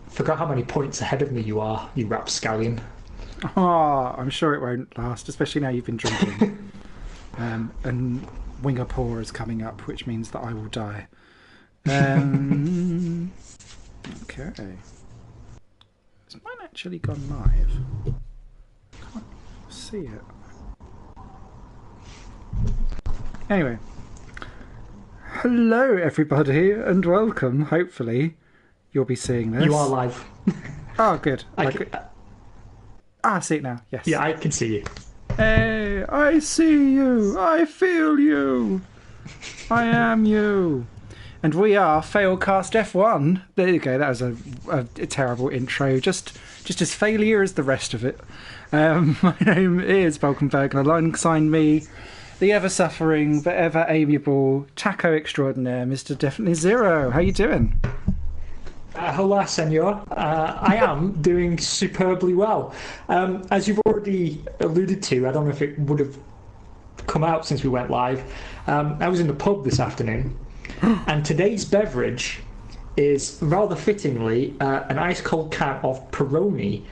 Forgot how many points ahead of me you are, you rapscallion. Oh, I'm sure it won't last, especially now you've been drinking. And Wingapore is coming up, which means that I will die. Okay. Has mine actually gone live? Can't see it. Anyway. Hello, everybody, and welcome. Hopefully, you'll be seeing this. You are live. Oh, good. I see it now. Yes. Yeah, I can see you. Hey, I see you. I feel you. I am you. And we are Failcast F1. There you go. That was a terrible intro. Just as failure as the rest of it. My name is Balkenberg, and alongside me, the ever-suffering but ever-amiable taco extraordinaire, Mr. Definitely Zero. How you doing? Hola, senor. I am doing superbly well. As you've already alluded to, I don't know if it would have come out since we went live. I was in the pub this afternoon, and today's beverage is rather fittingly an ice-cold can of Peroni.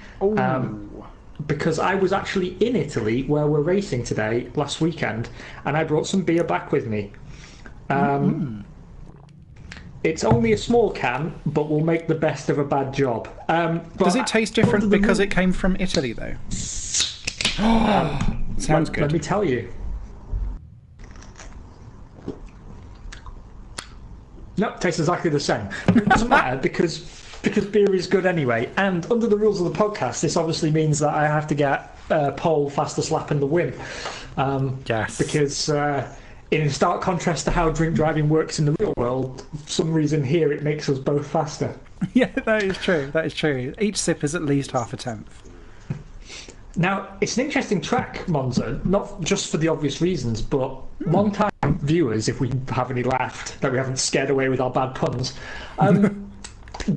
Because I was actually in Italy where we're racing today last weekend, and I brought some beer back with me. It's only a small can, but we'll make the best of a bad job. Does it taste different because it came from Italy, though? Sounds good. Let me tell you. No, it tastes exactly the same. It doesn't matter because beer is good anyway. And under the rules of the podcast, this obviously means that I have to get pole fastest lap in the win. Yes. Because in stark contrast to how drink driving works in the real world, for some reason here it makes us both faster. Yeah, that is true. That is true. Each sip is at least half a tenth. Now, it's an interesting track, Monza, not just for the obvious reasons, but long-time viewers, if we have any left, that we haven't scared away with our bad puns,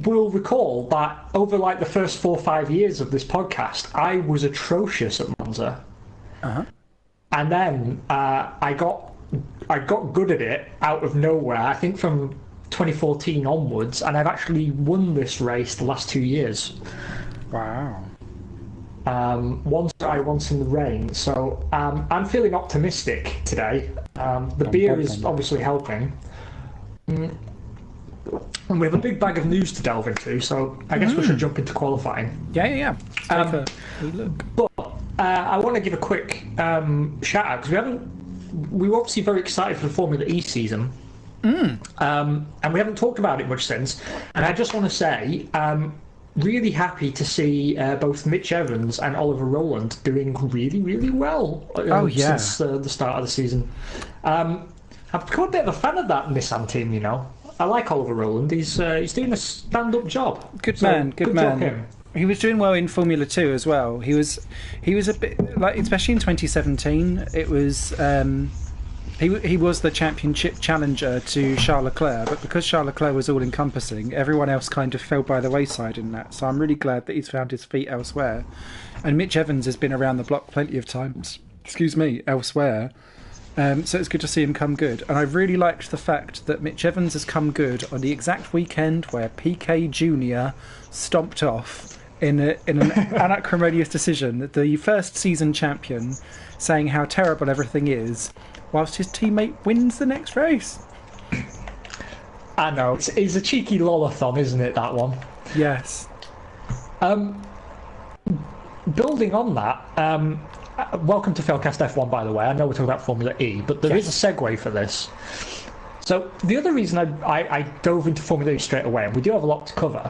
will recall that over like the first 4 or 5 years of this podcast, I was atrocious at Monza. And then I got good at it out of nowhere, I think from 2014 onwards, and I've actually won this race the last 2 years. Wow. Once dry, once in the rain. So I'm feeling optimistic today. The beer is obviously helping. And we have a big bag of news to delve into, so I guess we should jump into qualifying. Yeah. Take a look. But I want to give a quick shout out, because we were obviously very excited for the Formula E season. And we haven't talked about it much since. And I just want to say, really happy to see both Mitch Evans and Oliver Rowland doing really, really well since the start of the season. I've become a bit of a fan of that Nissan team, you know. I like Oliver Rowland. He's doing a stand-up job. Good man. Job him. He was doing well in Formula 2 as well. He was a bit like, especially in 2017. It was he was the championship challenger to Charles Leclerc, but because Charles Leclerc was all-encompassing, everyone else kind of fell by the wayside in that. So I'm really glad that he's found his feet elsewhere. And Mitch Evans has been around the block plenty of times. Elsewhere. So it's good to see him come good. And I really liked the fact that Mitch Evans has come good on the exact weekend where PK Jr. stomped off in an unacrimonious decision, the first season champion, saying how terrible everything is, whilst his teammate wins the next race. I know. It's a cheeky lolathon, isn't it, that one? Yes. Building on that, welcome to Failcast F1, by the way. I know we're talking about Formula E, but there is a segue for this. So the other reason I dove into Formula E straight away, and we do have a lot to cover,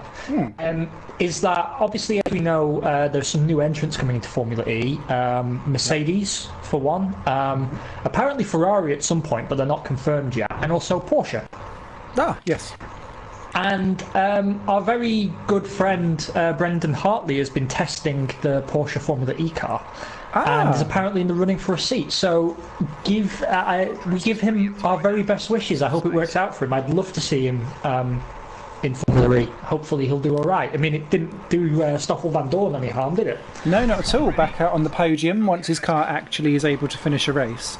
is that obviously, as we know, there's some new entrants coming into Formula E. Mercedes, for one. Apparently Ferrari at some point, but they're not confirmed yet. And also Porsche. Ah, yes. And our very good friend Brendan Hartley has been testing the Porsche Formula E car. And is apparently in the running for a seat. So we give him our very best wishes. I hope it works out for him. I'd love to see him in Formula E. Hopefully he'll do all right. I mean, it didn't do Stoffel Van Dorn any harm, did it? No, not at all. Back out on the podium once his car actually is able to finish a race.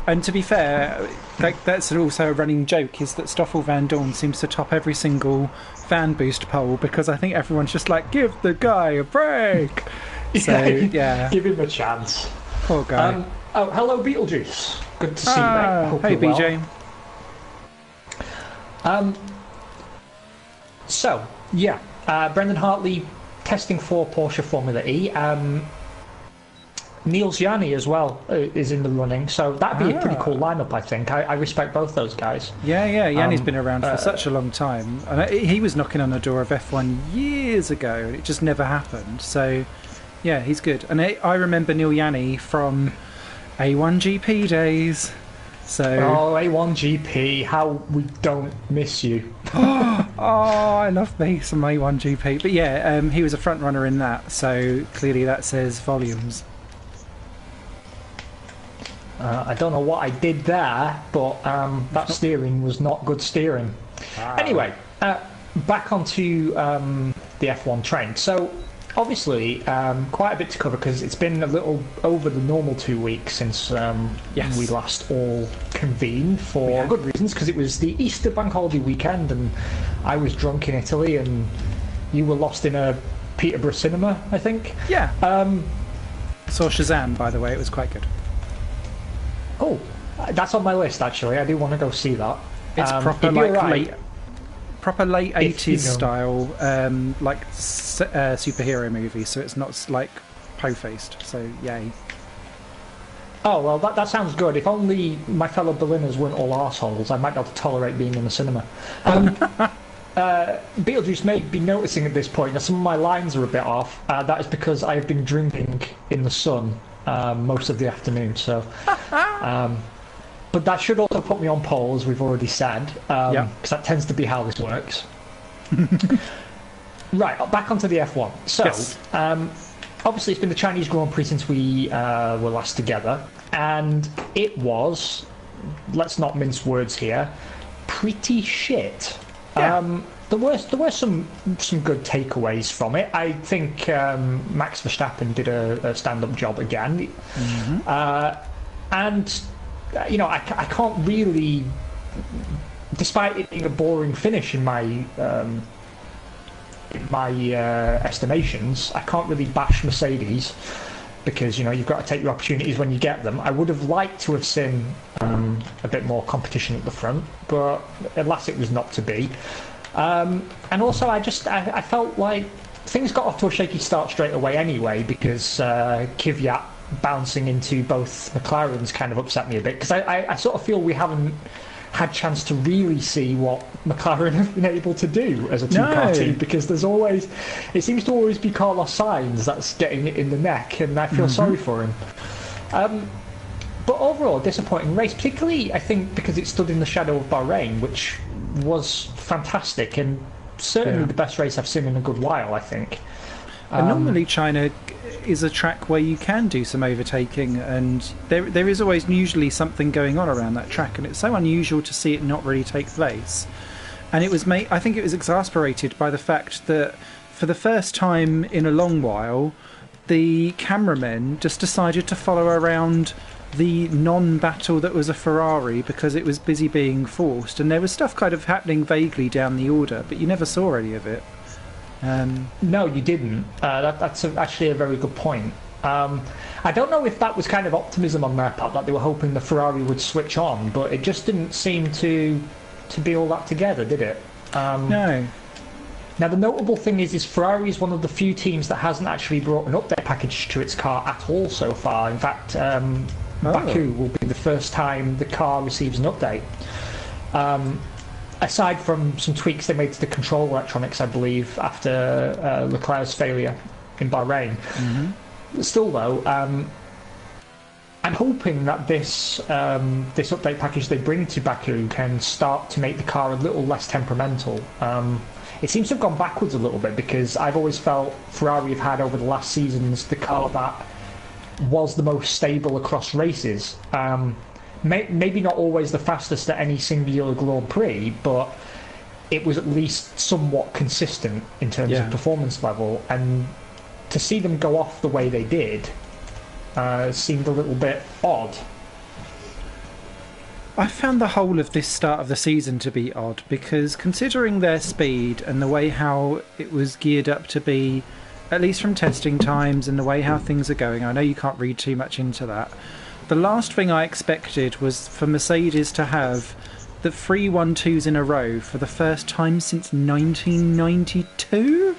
And to be fair, that's also a running joke, is that Stoffel Van Dorn seems to top every single fan boost poll, because I think everyone's just like, give the guy a break. So, yeah. Give him a chance. Poor guy. Oh, hello, Beetlejuice. Good to see you, mate. Hope hey, you're BJ. Well. So, yeah. Brendan Hartley testing for Porsche Formula E. Niels Yanni as well is in the running, so that'd be a pretty cool lineup, I think. I respect both those guys. Yeah, Yanni's been around for such a long time. And he was knocking on the door of F1 years ago, and it just never happened. So, yeah, he's good. And I remember Neil Yanni from A1GP days. So A1GP, how we don't miss you. I love me some A1GP. But yeah, he was a front runner in that, so clearly that says volumes. I don't know what I did there, but that steering was not good steering. Anyway, back onto the F1 train. So, obviously, quite a bit to cover, because it's been a little over the normal 2 weeks since we last all convened, for good reasons, because it was the Easter bank holiday weekend, and I was drunk in Italy, and you were lost in a Peterborough cinema, I think. Yeah. Saw Shazam, by the way. It was quite good. Oh, that's on my list, actually. I do want to go see that. It's proper late 80s style, superhero movie, so it's not like po-faced, so yay. Oh, well, that sounds good. If only my fellow Berliners weren't all arseholes, I might be able to tolerate being in the cinema. Beetlejuice may be noticing at this point that some of my lines are a bit off. That is because I have been drinking in the sun most of the afternoon, so but that should also put me on pole, as we've already said, because that tends to be how this works. Right, back onto the F1. So, yes. Obviously it's been the Chinese Grand Prix since we were last together, and it was, let's not mince words here, pretty shit. There were some good takeaways from it. I think Max Verstappen did a stand-up job again, and I can't really, despite it being a boring finish in my estimations, I can't really bash Mercedes, because you've got to take your opportunities when you get them. I would have liked to have seen a bit more competition at the front, but alas, it was not to be. And also, I felt like things got off to a shaky start straight away anyway, because Kvyat bouncing into both McLarens kind of upset me a bit, because I sort of feel we haven't had chance to really see what McLaren have been able to do as a two-car team, because it seems to always be Carlos Sainz that's getting it in the neck, and I feel sorry for him. But overall, disappointing race, particularly I think because it stood in the shadow of Bahrain, which was fantastic, and certainly the best race I've seen in a good while, I think. And normally China is a track where you can do some overtaking, and there is always usually something going on around that track, and it's so unusual to see it not really take place. And I think it was exasperated by the fact that for the first time in a long while, the cameramen just decided to follow around the non-battle that was a Ferrari, because it was busy being forced, and there was stuff kind of happening vaguely down the order, but you never saw any of it. No, you didn't. That's actually a very good point. I don't know if that was kind of optimism on their part, that they were hoping the Ferrari would switch on, but it just didn't seem to be all that together, did it? No. Now, the notable thing is Ferrari is one of the few teams that hasn't actually brought an update package to its car at all so far. In fact, Baku will be the first time the car receives an update. Aside from some tweaks they made to the control electronics, I believe, after Leclerc's failure in Bahrain. Still, though, I'm hoping that this update package they bring to Baku can start to make the car a little less temperamental. It seems to have gone backwards a little bit, because I've always felt Ferrari have had over the last seasons the car that was the most stable across races. Maybe not always the fastest at any singular Grand Prix, but it was at least somewhat consistent in terms of performance level. And to see them go off the way they did seemed a little bit odd. I found the whole of this start of the season to be odd because considering their speed and the way how it was geared up to be, at least from testing times and the way how things are going, I know you can't read too much into that. The last thing I expected was for Mercedes to have the 3 1-2s in a row for the first time since 1992.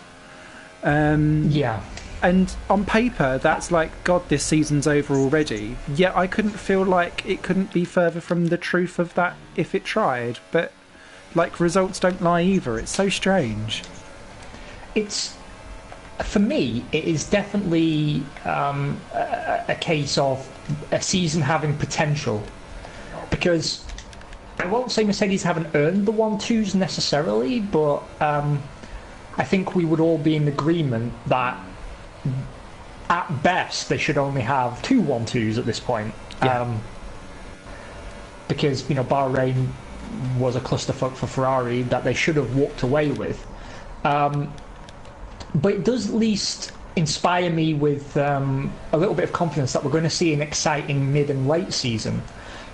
Yeah. And on paper, that's like, God, this season's over already. Yet I couldn't feel like it couldn't be further from the truth of that if it tried. But, like, results don't lie either. It's so strange. It's, for me, it is definitely a case of a season having potential. Because I won't say Mercedes haven't earned the 1-2s necessarily, but I think we would all be in agreement that at best they should only have 2 1-2s at this point. Yeah. Because, Bahrain was a clusterfuck for Ferrari that they should have walked away with. But it does at least inspire me with a little bit of confidence that we're going to see an exciting mid and late season.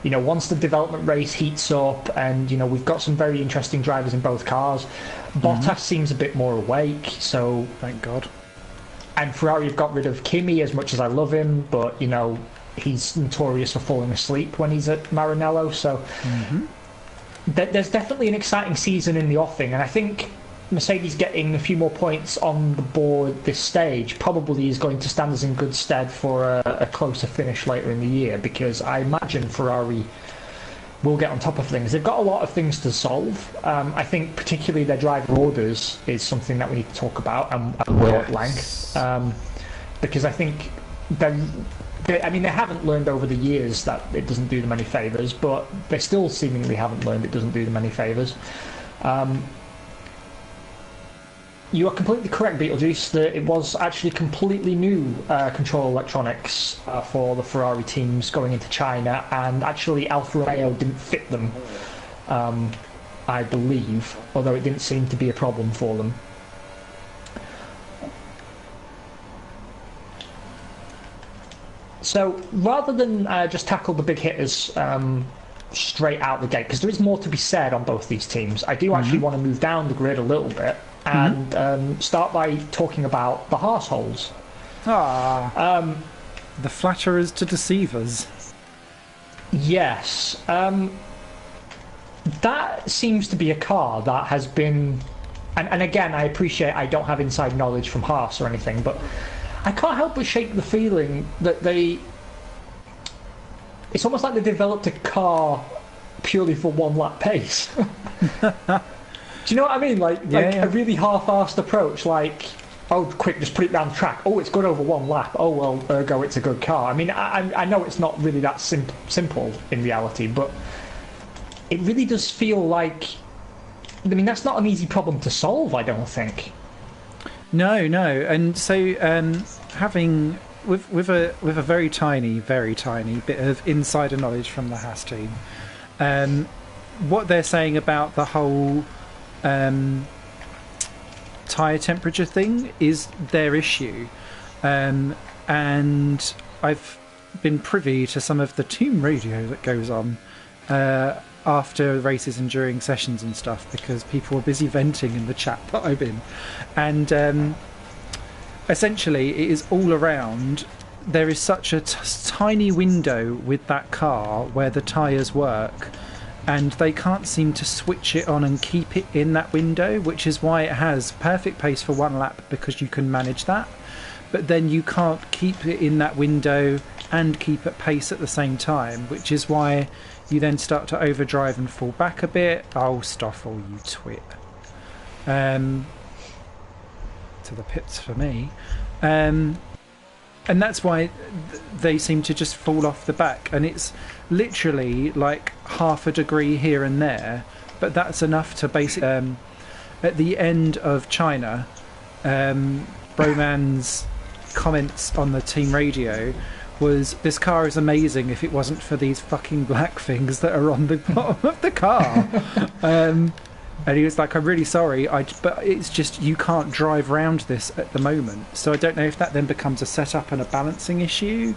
Once the development race heats up and, we've got some very interesting drivers in both cars, Bottas seems a bit more awake, so... Thank God. And Ferrari have got rid of Kimi, as much as I love him, but, he's notorious for falling asleep when he's at Maranello, so... There's definitely an exciting season in the offing, and I think Mercedes getting a few more points on the board this stage probably is going to stand us in good stead for a closer finish later in the year, because I imagine Ferrari will get on top of things. They've got a lot of things to solve. I think particularly their driver orders is something that we need to talk about and will at length, because I think they haven't learned over the years that it doesn't do them any favours, but they still seemingly haven't learned it doesn't do them any favours. You are completely correct, Beetlejuice, that it was actually completely new control electronics for the Ferrari teams going into China, and actually Alfa Romeo didn't fit them, I believe, although it didn't seem to be a problem for them. So rather than just tackle the big hitters straight out the gate, because there is more to be said on both these teams, I do actually want to move down the grid a little bit and start by talking about the arseholes. The flatterers to deceivers. Yes. That seems to be a car that has been... And again, I appreciate I don't have inside knowledge from Haas or anything, but I can't help but shake the feeling that it's almost like they developed a car purely for one lap pace. Do you know what I mean? Like a really half-arsed approach, like, oh, quick, just put it down the track. Oh, it's good over one lap. Oh, well, ergo, it's a good car. I mean, I know it's not really that simple in reality, but it really does feel like... I mean, that's not an easy problem to solve, I don't think. No, and so having with a very tiny bit of insider knowledge from the Haas team, what they're saying about the whole tyre temperature thing is their issue, and I've been privy to some of the team radio that goes on after races and during sessions and stuff, because people were busy venting in the chat that I'm in, and essentially it is all around. There is such a tiny window with that car where the tyres work, and they can't seem to switch it on and keep it in that window, which is why it has perfect pace for one lap, because you can manage that, but then you can't keep it in that window and keep at pace at the same time, which is why you then start to overdrive and fall back a bit. Oh, Stoffel, you twit. To the pits for me. And that's why they seem to just fall off the back. And it's literally like half a degree here and there. But that's enough to basically... at the end of China, Broman's comments on the team radio was, this car is amazing if it wasn't for these fucking black things that are on the bottom of the car. And he was like, I'm really sorry, but it's just, you can't drive around this at the moment. So I don't know if that then becomes a setup and a balancing issue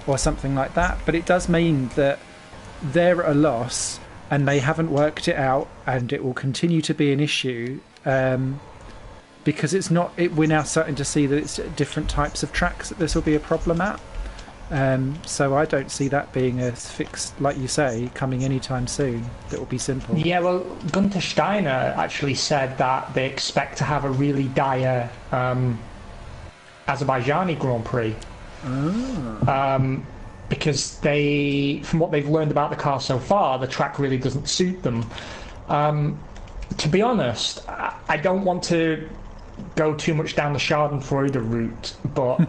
or something like that. But it does mean that they're at a loss and they haven't worked it out, and it will continue to be an issue because it's not. We're now starting to see that it's different types of tracks that this will be a problem at. So I don't see that being a fix, like you say, coming anytime soon. That will be simple. Yeah, well, Gunther Steiner actually said that they expect to have a really dire Azerbaijani Grand Prix. Because from what they've learned about the car so far, the track really doesn't suit them. To be honest, I don't want to go too much down the Schadenfreude route, but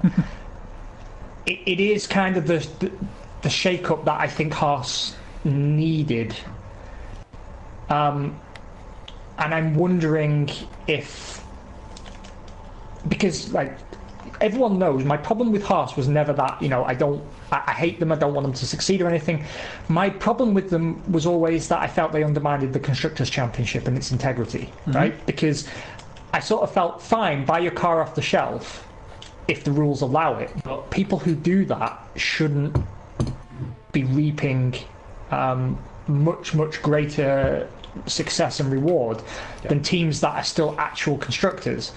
it is kind of the shake-up that I think Haas needed. And I'm wondering if... Because, like, everyone knows my problem with Haas was never that, I hate them, I don't want them to succeed or anything. My problem with them was always that I felt they undermined the Constructors' Championship and its integrity, right? Because I sort of felt, fine, buy your car off the shelf if the rules allow it, but people who do that shouldn't be reaping much, much greater success and reward than teams that are still actual constructors.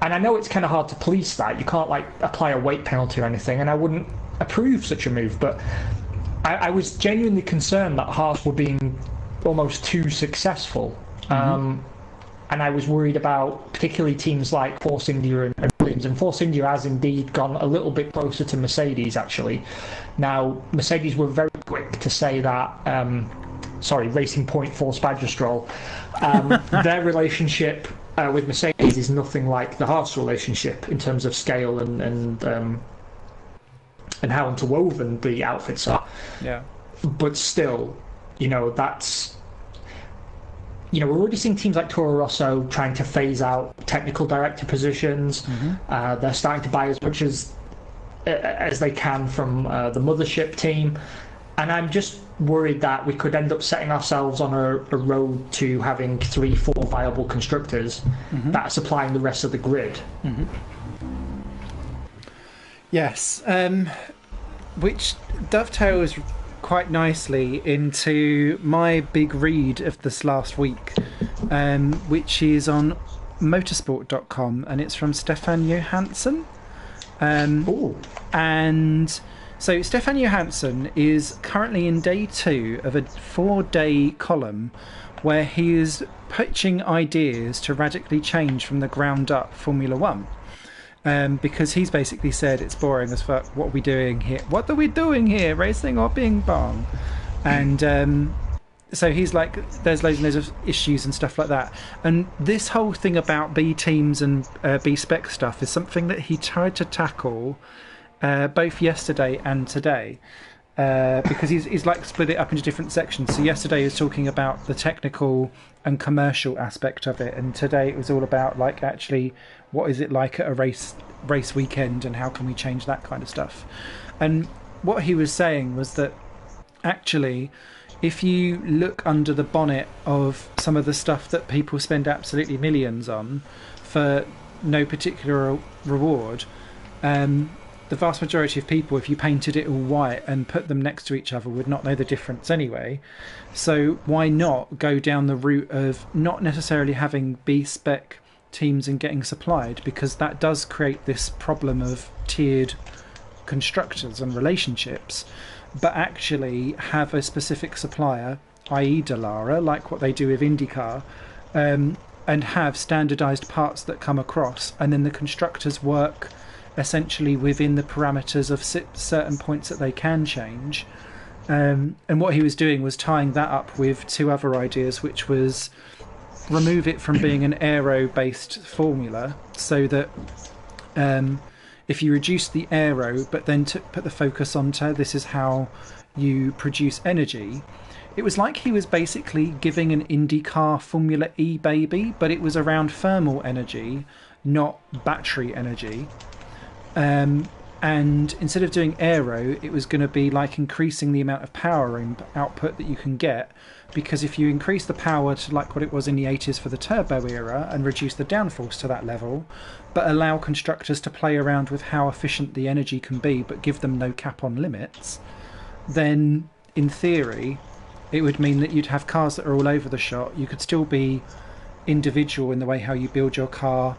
And I know it's kind of hard to police that. You can't apply a weight penalty or anything, and I wouldn't approve such a move, but I was genuinely concerned that Haas were being almost too successful. And I was worried about particularly teams like Force India and Williams. And Force India has indeed gone a little bit closer to Mercedes, actually. Now, Mercedes were very quick to say that, Racing Point Force Badger Stroll, their relationship with Mercedes is nothing like the Haas relationship in terms of scale and how interwoven the outfits are. Yeah. But still, that's... we're already seeing teams like Toro Rosso trying to phase out technical director positions. They're starting to buy as much as they can from the mothership team. And I'm just worried that we could end up setting ourselves on a road to having 3-4 viable constructors that are supplying the rest of the grid. Yes. Which dovetails quite nicely into my big read of this last week, which is on motorsport.com, and it's from Stefan Johansson. And so Stefan Johansson is currently in day 2 of a 4-day column where he is pitching ideas to radically change from the ground up Formula One. Because he's basically said it's boring as fuck. What are we doing here? What are we doing here? Racing or ping pong? And so he's like, there's loads and loads of issues and stuff like that. And this whole thing about B teams and B spec stuff is something that he tried to tackle both yesterday and today. Because he's like split it up into different sections. So yesterday he was talking about the technical and commercial aspect of it, and today it was all about like actually what is it like at a race weekend and how can we change that kind of stuff. And what he was saying was that actually if you look under the bonnet of some of the stuff that people spend absolutely millions on for no particular reward, the vast majority of people, if you painted it all white and put them next to each other, would not know the difference anyway. So why not go down the route of not necessarily having B-spec teams and getting supplied, because that does create this problem of tiered constructors and relationships, but actually have a specific supplier, i.e. Dallara, like what they do with IndyCar, and have standardised parts that come across, and then the constructors work essentially within the parameters of certain points that they can change. And what he was doing was tying that up with 2 other ideas, which was remove it from being an aero-based formula, so that if you reduce the aero but then put the focus onto this is how you produce energy, it was like he was basically giving an IndyCar Formula E baby, but it was around thermal energy, not battery energy. And instead of doing aero, it was going to be like increasing the amount of power output that you can get, because if you increase the power to like what it was in the 80s for the turbo era and reduce the downforce to that level, but allow constructors to play around with how efficient the energy can be but give them no cap on limits, then in theory, it would mean that you'd have cars that are all over the shop. You could still be individual in the way how you build your car,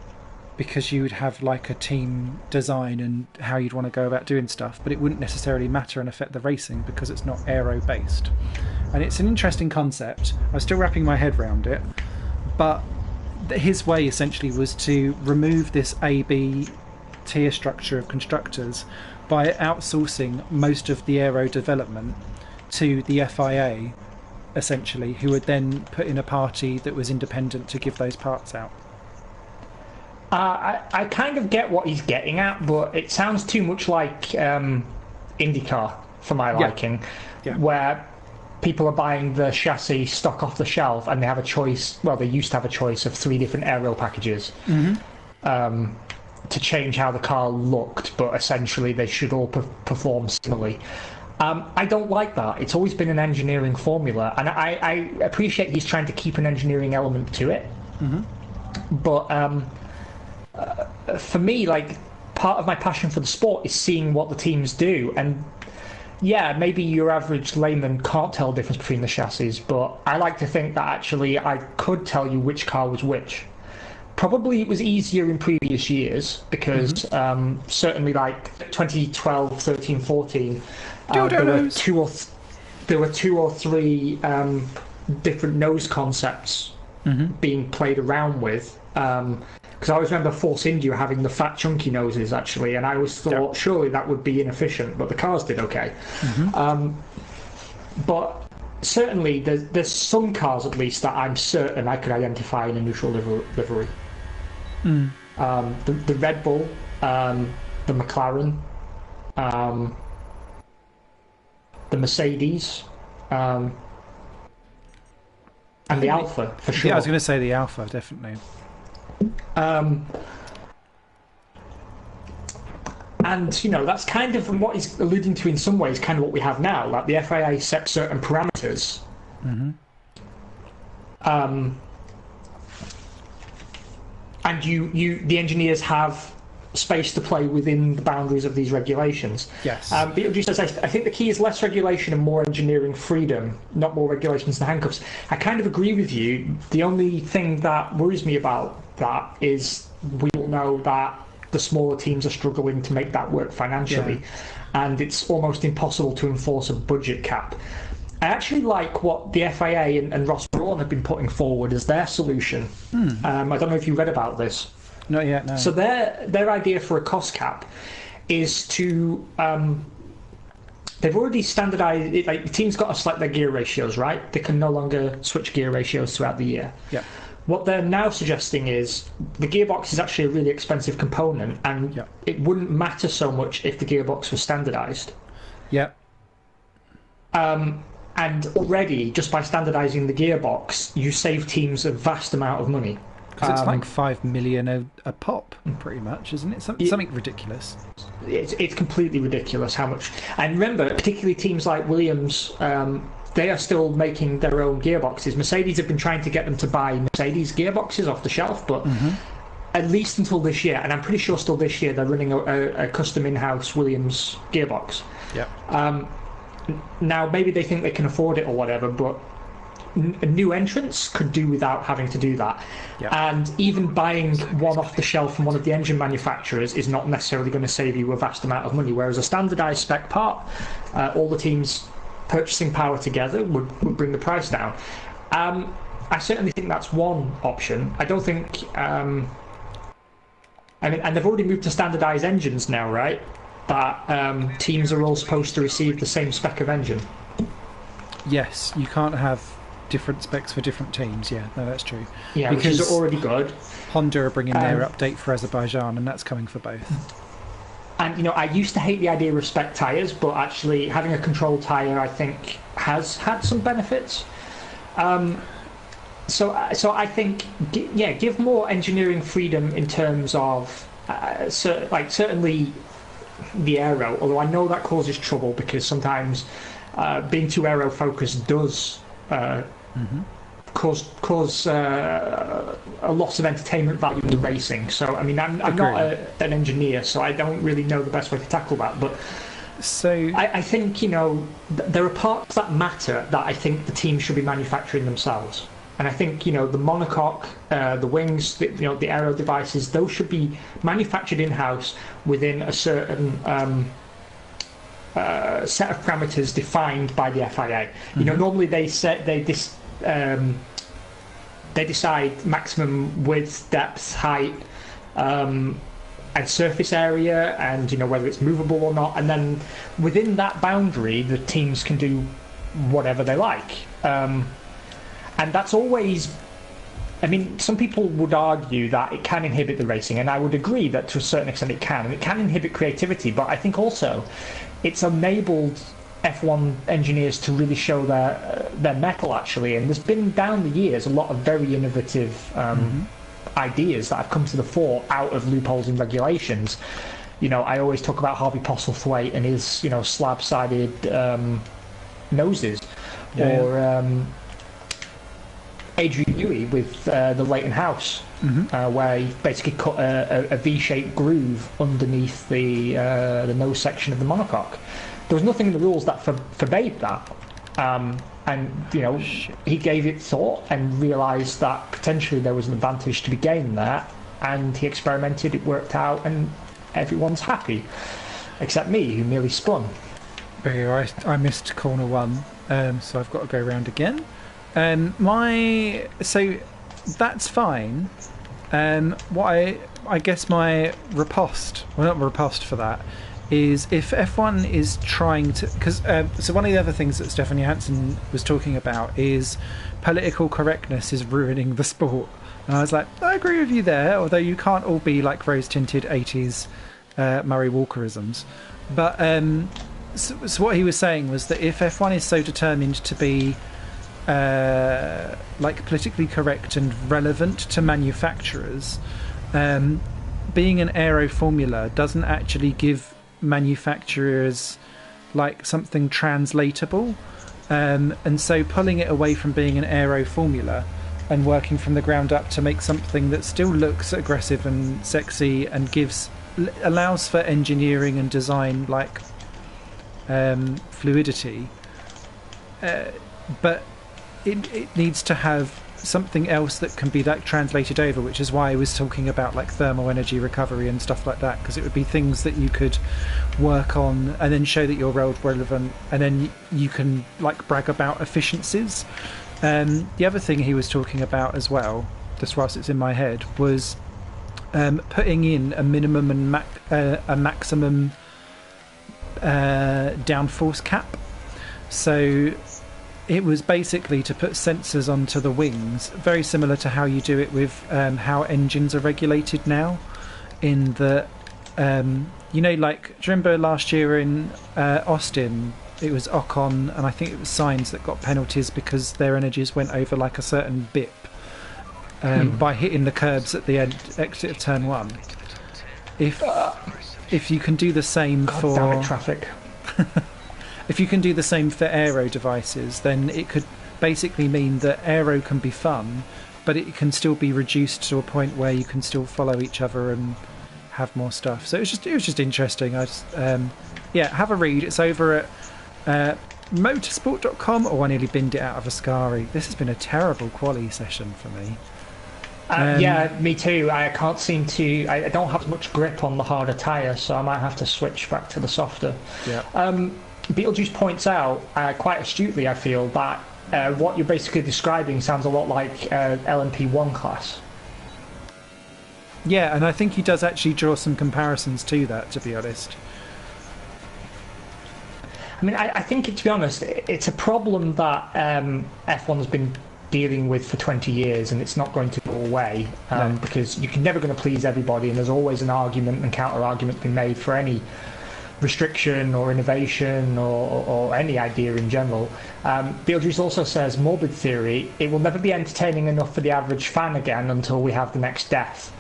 because you would have like a team design and how you'd want to go about doing stuff, but it wouldn't necessarily matter and affect the racing because it's not aero based. And it's an interesting concept. I'm still wrapping my head around it, but his way essentially was to remove this A-B tier structure of constructors by outsourcing most of the aero development to the FIA, essentially, who would then put in a party that was independent to give those parts out. I kind of get what he's getting at, but it sounds too much like IndyCar for my liking, where people are buying the chassis stock off the shelf and they have a choice. Well, they used to have a choice of 3 different aerial packages to change how the car looked, but essentially they should all perform similarly. I don't like that. It's always been an engineering formula, and I appreciate he's trying to keep an engineering element to it. But for me, like, part of my passion for the sport is seeing what the teams do, and yeah, maybe your average layman can't tell the difference between the chassis, but I like to think that actually I could tell you which car was which. Probably it was easier in previous years because certainly like 2012, 13, 14, there were two or three different nose concepts being played around with. Because I always remember Force India having the fat, chunky noses, actually, and I always thought surely that would be inefficient, but the cars did okay. But certainly there's some cars, at least, that I'm certain I could identify in a neutral livery. The Red Bull, the McLaren, the Mercedes, and the Alpha, for sure. Yeah, I was going to say the Alpha, definitely. And, you know, that's kind of what he's alluding to in some ways, kind of what we have now. Like, the FIA set certain parameters. And the engineers have space to play within the boundaries of these regulations. Yes. But just as I think the key is less regulation and more engineering freedom, not more regulations and handcuffs. I kind of agree with you. The only thing that worries me about that is we all know that the smaller teams are struggling to make that work financially, and it's almost impossible to enforce a budget cap. I actually like what the FIA and Ross Brawn have been putting forward as their solution. I don't know if you read about this. Not yet, no. So their idea for a cost cap is to they've already standardized it. Like, the teams got to select their gear ratios, right? They can no longer switch gear ratios throughout the year. Yeah. What they're now suggesting is the gearbox is actually a really expensive component, and it wouldn't matter so much if the gearbox was standardized. Yeah. And already, just by standardizing the gearbox, you save teams a vast amount of money. Because it's like 5 million a pop, pretty much, isn't it? Something ridiculous. It's completely ridiculous how much. And remember, particularly teams like Williams, they are still making their own gearboxes. Mercedes have been trying to get them to buy Mercedes gearboxes off the shelf, but at least until this year, and I'm pretty sure still this year, they're running a custom in-house Williams gearbox. Yeah. Now, maybe they think they can afford it or whatever, but new entrants could do without having to do that. And even buying one off the shelf from one of the engine manufacturers is not necessarily going to save you a vast amount of money, whereas a standardized spec part, all the teams purchasing power together would bring the price down. I certainly think that's one option. I don't think and they've already moved to standardized engines now, right? That teams are all supposed to receive the same spec of engine. Yes, you can't have different specs for different teams. Yeah, no, that's true. Yeah, because which is already good. Honda are bringing their update for Azerbaijan, and that's coming for both. And, you know, I used to hate the idea of spec tyres, but actually having a controlled tyre, I think, has had some benefits. So I think, give more engineering freedom in terms of, certainly the aero, although I know that causes trouble because sometimes being too aero focused does cause a loss of entertainment value in the racing. So I mean, I'm not an engineer, so I don't really know the best way to tackle that. But So I think, you know, there are parts that matter that I think the team should be manufacturing themselves. And I think, you know, the monocoque, the wings, you know, the aero devices, those should be manufactured in-house within a certain set of parameters defined by the FIA. You know, normally they decide maximum width, depth, height, and surface area, and, you know, whether it's movable or not. And then within that boundary, the teams can do whatever they like. And that's always, I mean, some people would argue that it can inhibit the racing, and I would agree that to a certain extent it can, and it can inhibit creativity, but I think also it's enabled F1 engineers to really show their mettle, actually. And there's been, down the years, a lot of very innovative ideas that have come to the fore out of loopholes in regulations. You know, I always talk about Harvey Postlethwaite and his, you know, slab-sided noses, or Adrian Newey with the Leighton House, where he basically cut a V-shaped groove underneath the nose section of the monocoque. There was nothing in the rules that forbade that, and, you know, he gave it thought and realised that potentially there was an advantage to be gained there, and he experimented, it worked out, and everyone's happy, except me, who merely spun. I missed corner one, so I've got to go around again. So that's fine. What I guess my riposte, well, not riposte for that, is if F1 is trying to, because so one of the other things that Stefan Johansson was talking about is political correctness is ruining the sport, and I was like, I agree with you there, although you can't all be like rose-tinted 80s Murray Walkerisms. But so what he was saying was that if F1 is so determined to be like politically correct and relevant to manufacturers, being an aero formula doesn't actually give manufacturers like something translatable, and so pulling it away from being an aero formula and working from the ground up to make something that still looks aggressive and sexy and allows for engineering and design like fluidity, but it needs to have something else that can be like translated over, which is why I was talking about like thermal energy recovery and stuff like that, because it would be things that you could work on and then show that you're world relevant, and then you can like brag about efficiencies. The other thing he was talking about as well, just whilst it's in my head, was putting in a minimum and a maximum downforce cap. So it was basically to put sensors onto the wings, very similar to how you do it with how engines are regulated now. In the, you know, like, do you remember last year in Austin, it was Ocon and I think it was Sainz that got penalties because their energies went over like a certain bip by hitting the curbs at the exit of turn one. If you can do the same for traffic. If you can do the same for aero devices, then it could basically mean that aero can be fun, but it can still be reduced to a point where you can still follow each other and have more stuff. So it was just interesting. I just, have a read. It's over at motorsport.com. Oh, I nearly binned it out of Ascari. This has been a terrible quali session for me. Yeah, me too. I can't seem to. I don't have as much grip on the harder tyre, so I might have to switch back to the softer. Yeah. Beetlejuice points out, quite astutely, I feel, that what you're basically describing sounds a lot like LMP1 class. Yeah, and I think he does actually draw some comparisons to that, to be honest. I mean, I think, to be honest, it's a problem that F1's been dealing with for 20 years, and it's not going to go away, because you're never going to please everybody, and there's always an argument and counter-argument being made for any restriction or innovation or any idea in general. Beetlejuice also says, morbid theory, it will never be entertaining enough for the average fan again until we have the next death.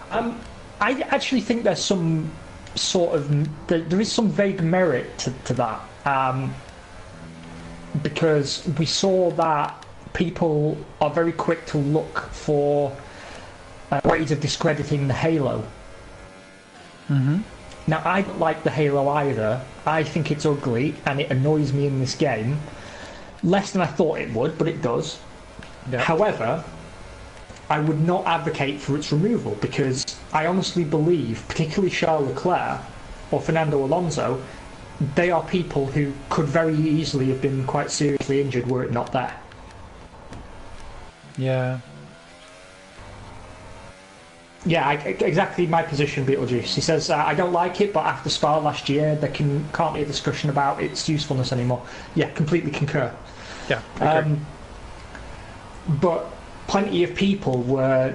I actually think there's some sort of there is some vague merit to that, because we saw that people are very quick to look for ways of discrediting the halo. Now, I don't like the Halo either. I think it's ugly, and it annoys me in this game. Less than I thought it would, but it does. Yep. However, I would not advocate for its removal, because I honestly believe, particularly Charles Leclerc or Fernando Alonso, they are people who could very easily have been quite seriously injured were it not there. Yeah. Yeah, exactly my position, Beetlejuice. He says, I don't like it, but after Spa last year, there can't be a discussion about its usefulness anymore. Yeah, completely concur. Yeah, I agree. But plenty of people were,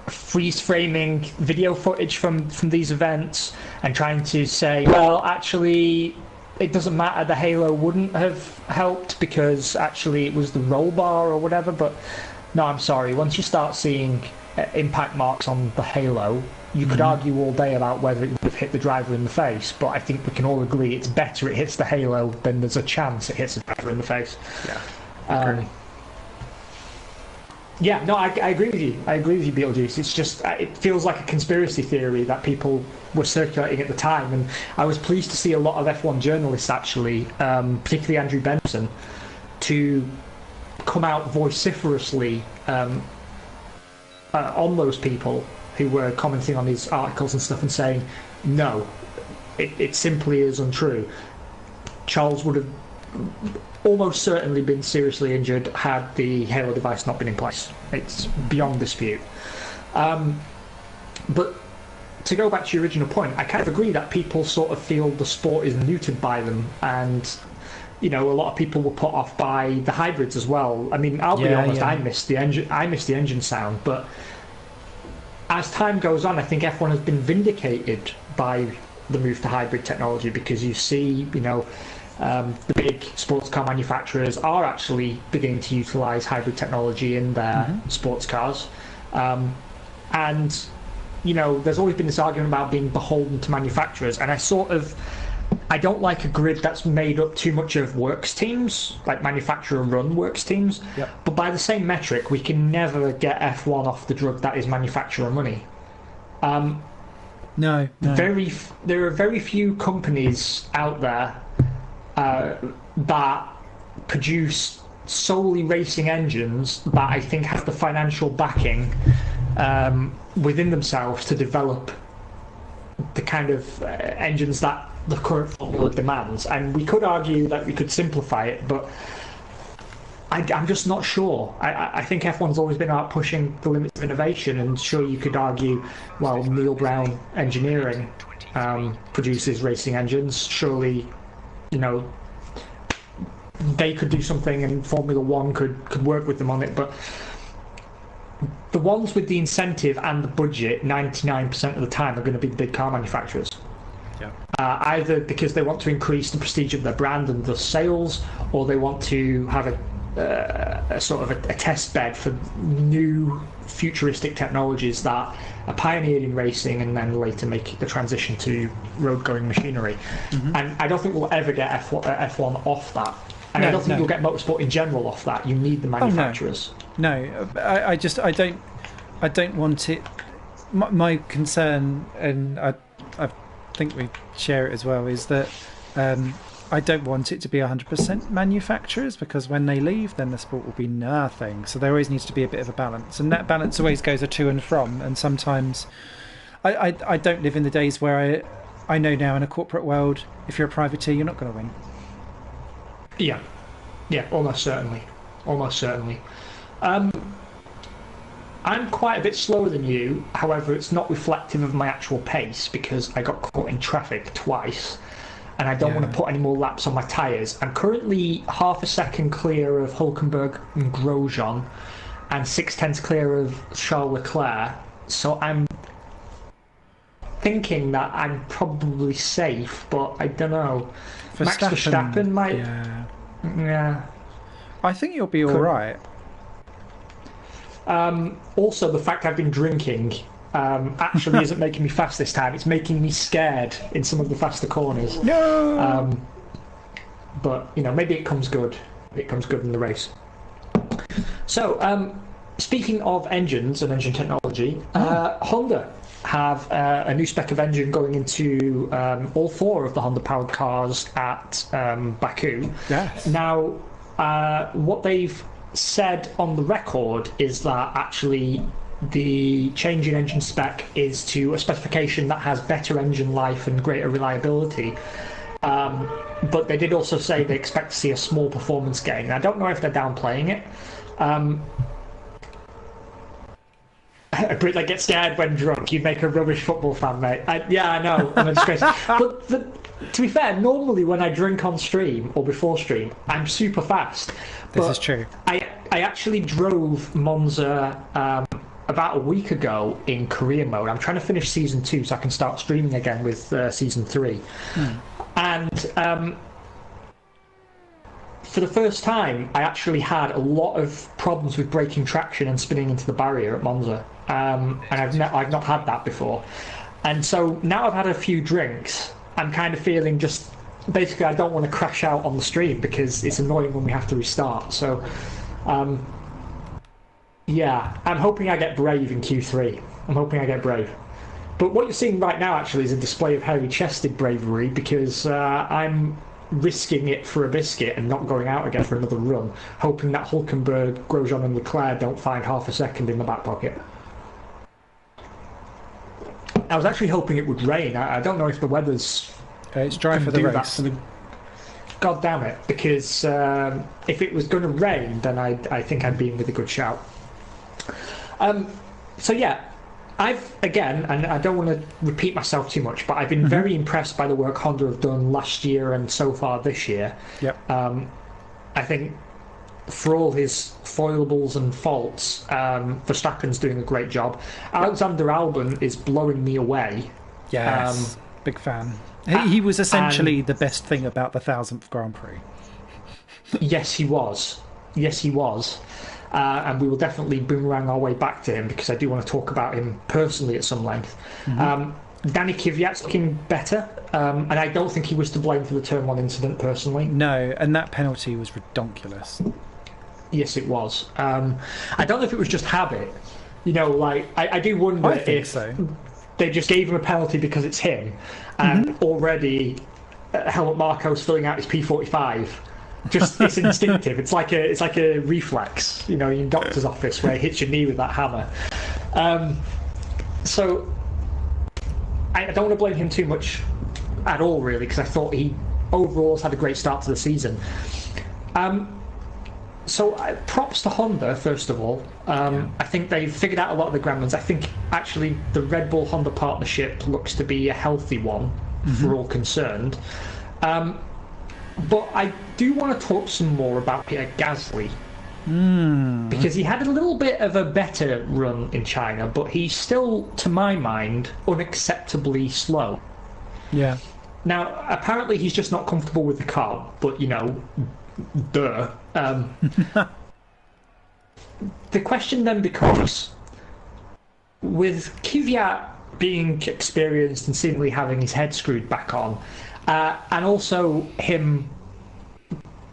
freeze-framing video footage from these events and trying to say, well, actually, it doesn't matter, the Halo wouldn't have helped because actually it was the roll bar or whatever. But no, I'm sorry, once you start seeing impact marks on the Halo, you could argue all day about whether it would have hit the driver in the face, but I think we can all agree it's better it hits the Halo than there's a chance it hits the driver in the face. Yeah. Yeah, no, I agree with you. I agree with you, Beetlejuice. It's just, it feels like a conspiracy theory that people were circulating at the time, and I was pleased to see a lot of F1 journalists actually, particularly Andrew Benson, to come out vociferously on those people who were commenting on his articles and stuff and saying, no, it simply is untrue. Charles would have almost certainly been seriously injured had the Halo device not been in place. It's beyond dispute. But to go back to your original point, I kind of agree that people sort of feel the sport is neutered by them, and a lot of people were put off by the hybrids as well. I mean, I'll be honest, I missed the engine sound, but as time goes on, I think F1 has been vindicated by the move to hybrid technology, because you see, the big sports car manufacturers are actually beginning to utilise hybrid technology in their sports cars. And, there's always been this argument about being beholden to manufacturers, and I don't like a grid that's made up too much of works teams, like manufacturer-run works teams. Yep. But by the same metric, we can never get F1 off the drug that is manufacturer money. No. There are very few companies out there that produce solely racing engines that I think have the financial backing within themselves to develop the kind of engines that the current formula demands. And we could argue that we could simplify it, but I'm just not sure. I think F1's always been about pushing the limits of innovation, and sure, you could argue, well, Neil Brown Engineering produces racing engines. Surely, they could do something, and Formula One could work with them on it. But the ones with the incentive and the budget, 99% of the time, are going to be the big car manufacturers. Yeah. Either because they want to increase the prestige of their brand and thus sales, or they want to have a sort of a test bed for new futuristic technologies that are pioneered in racing and then later make the transition to road-going machinery. And I don't think we'll ever get F1 off that. And I don't think you'll get motorsport in general off that. You need the manufacturers. No, I don't want it. My concern, and I think we share it as well, is that I don't want it to be 100% manufacturers, because when they leave, then the sport will be nothing. So there always needs to be a bit of a balance, and that balance always goes a to and from. And sometimes I don't live in the days where I know now in a corporate world, if you're a privateer, you're not going to win. Yeah, almost certainly. I'm quite a bit slower than you, however it's not reflective of my actual pace, because I got caught in traffic twice and I don't want to put any more laps on my tyres. I'm currently half a second clear of Hulkenberg and Grosjean and 6/10 clear of Charles Leclerc, so I'm thinking that I'm probably safe, but I don't know. Max Verstappen might... Yeah. I think you'll be alright. Also, the fact I've been drinking actually isn't making me fast this time. It's making me scared in some of the faster corners. No! But, maybe it comes good. It comes good in the race. So, speaking of engines and engine technology, Honda have a new spec of engine going into all 4 of the Honda-powered cars at Baku. Yes. Now, what they've said on the record is that actually the change in engine spec is to a specification that has better engine life and greater reliability. But they did also say they expect to see a small performance gain. I don't know if they're downplaying it. A Brit that gets scared when drunk, you'd make a rubbish football fan, mate. Yeah, I know, I'm a disgrace. But to be fair, normally when I drink on stream or before stream, I'm super fast. This is true. I actually drove Monza about a week ago in career mode. I'm trying to finish season 2 so I can start streaming again with season 3. And for the first time, I actually had a lot of problems with breaking traction and spinning into the barrier at Monza. And I've not had that before. And so now I've had a few drinks, I'm kind of feeling just... Basically, I don't want to crash out on the stream because it's annoying when we have to restart. So, yeah, I'm hoping I get brave in Q3. I'm hoping I get brave. But what you're seeing right now, actually, is a display of hairy-chested bravery because I'm risking it for a biscuit and not going out again for another run, hoping that Hulkenberg, Grosjean and Leclerc don't find half a second in the back pocket. I was actually hoping it would rain. I don't know if the weather's... It's dry for the race. God damn it, because if it was going to rain, then I think I'd be in with a good shout. So yeah, and I don't want to repeat myself too much, but I've been very impressed by the work Honda have done last year and so far this year. Yep. I think for all his foilables and faults, Verstappen's doing a great job. Alexander Albon is blowing me away. Yes, big fan. He was essentially the best thing about the 1000th Grand Prix. Yes, he was. Yes, he was. And we will definitely boomerang our way back to him because I do want to talk about him personally at some length. Danny Kvyat's looking better, and I don't think he was to blame for the Turn 1 incident personally. No, and that penalty was redonkulous. Yes, it was. I don't know if it was just habit. You know, like, I do wonder if they just gave him a penalty because it's him, and already Helmut Marko's filling out his P45. Just it's instinctive. It's like a reflex, you know, in your doctor's office where it hits your knee with that hammer. So I don't want to blame him too much at all, really, because I thought he overall has had a great start to the season. So props to Honda, first of all. I think they've figured out a lot of the gremlins. I think actually the Red Bull Honda partnership looks to be a healthy one for all concerned. But I do want to talk some more about Pierre Gasly. Because he had a little bit of a better run in China, but he's still, to my mind, unacceptably slow. Yeah. Now, apparently he's just not comfortable with the car, but, you know, duh. The question then becomes, with Kvyat being experienced and seemingly having his head screwed back on, and also him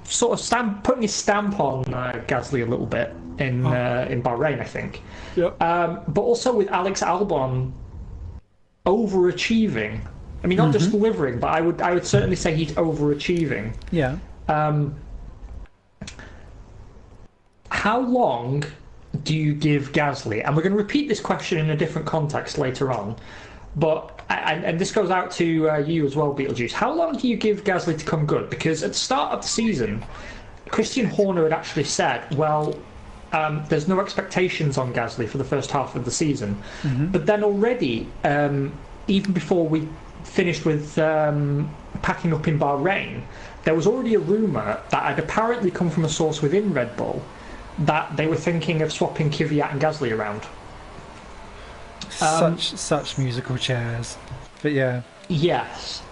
sort of putting his stamp on Gasly a little bit in Bahrain, I think. Yep. But also with Alex Albon overachieving. I mean, not just delivering, but I would certainly say he's overachieving. Yeah. How long do you give Gasly? And we're going to repeat this question in a different context later on. But and this goes out to you as well, Beetlejuice. How long do you give Gasly to come good? Because at the start of the season, Christian Horner had actually said, well, there's no expectations on Gasly for the first half of the season. But then already, even before we finished with packing up in Bahrain, there was already a rumour that had apparently come from a source within Red Bull that they were thinking of swapping Kvyat and Gasly around. Such musical chairs, but yeah. Yes,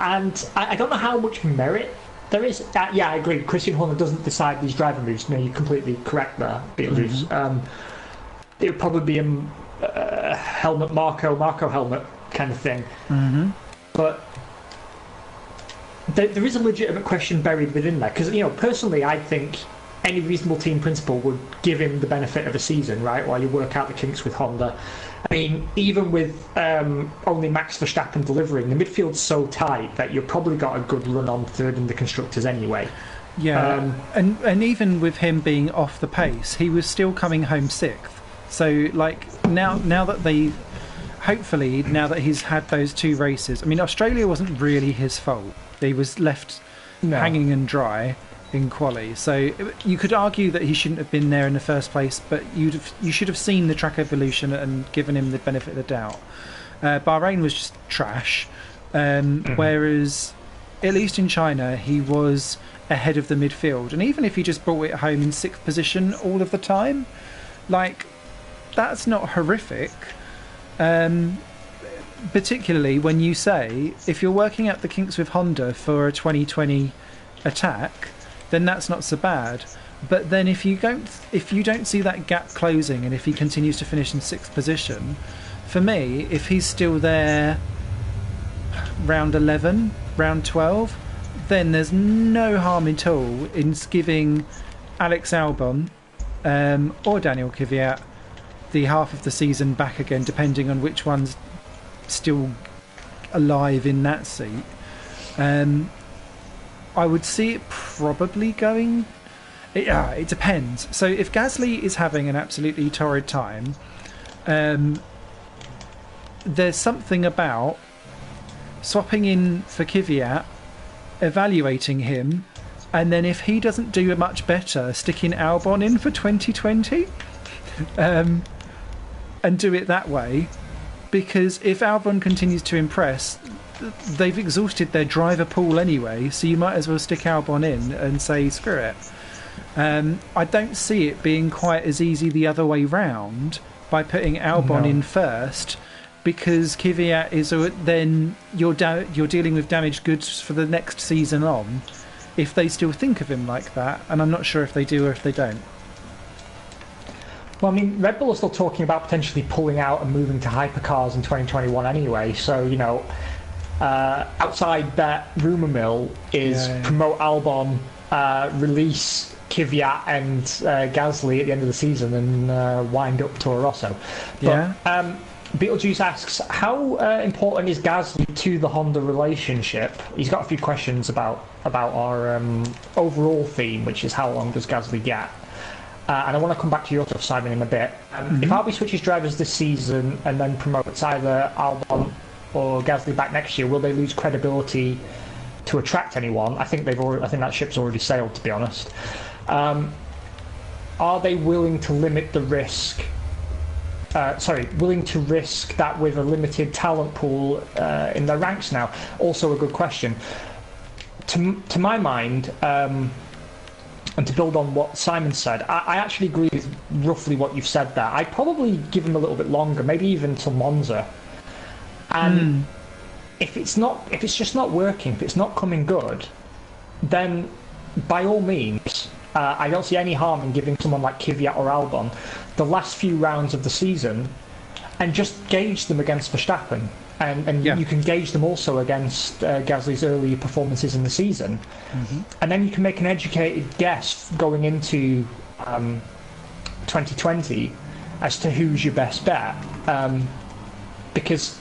and I don't know how much merit there is. Yeah, I agree. Christian Horner doesn't decide these driver moves. No, you're completely correct there, Beetlejuice. It would probably be a helmet Marco helmet kind of thing. But there is a legitimate question buried within there because, you know, personally, I think any reasonable team principal would give him the benefit of a season, right, while you work out the kinks with Honda. I mean, even with only Max Verstappen delivering, the midfield's so tight that you've probably got a good run on third in the constructors anyway. Yeah, and even with him being off the pace, he was still coming home sixth. So, like, now that he's had those 2 races, I mean, Australia wasn't really his fault. He was left hanging and dry in quali. So you could argue that he shouldn't have been there in the first place, but you should have seen the track evolution and given him the benefit of the doubt. Bahrain was just trash, whereas at least in China he was ahead of the midfield, and even if he just brought it home in 6th position all of the time, like, that's not horrific. Particularly when you say, if you're working out the kinks with Honda for a 2020 attack, then that's not so bad. But then if you don't see that gap closing, and if he continues to finish in 6th position, for me, if he's still there round 11, round 12, then there's no harm at all in giving Alex Albon or Daniel Kvyat the half of the season back again, depending on which one's still alive in that seat. I would see it probably going... It depends. So if Gasly is having an absolutely torrid time, there's something about swapping in for Kvyat, evaluating him, and then if he doesn't do much better, sticking Albon in for 2020 and do it that way. Because if Albon continues to impress, they've exhausted their driver pool anyway, so you might as well stick Albon in and say screw it. I don't see it being quite as easy the other way round by putting Albon in first, because Kvyat is then you're dealing with damaged goods for the next season on, if they still think of him like that, and I'm not sure if they do or if they don't. Well, I mean, Red Bull are still talking about potentially pulling out and moving to hypercars in 2021 anyway, so, you know, outside that rumour mill is promote Albon, release Kvyat and Gasly at the end of the season, and wind up Toro Rosso. But, Beetlejuice asks, how important is Gasly to the Honda relationship? He's got a few questions about our overall theme, which is how long does Gasly get? And I want to come back to your stuff, Simon, in a bit. If RB switches drivers this season and then promotes either Albon or Gasly back next year, will they lose credibility to attract anyone? I think that ship's already sailed, to be honest. Are they willing to limit the risk? Willing to risk that with a limited talent pool in their ranks now? Also a good question. To my mind, and to build on what Simon said, I actually agree with roughly what you've said there. I'd probably give him a little bit longer, maybe even till Monza. And if it's just not working, if it's not coming good, then by all means, I don't see any harm in giving someone like Kvyat or Albon the last few rounds of the season and just gauge them against Verstappen. And you can gauge them also against Gasly's early performances in the season. And then you can make an educated guess going into 2020 as to who's your best bet. Because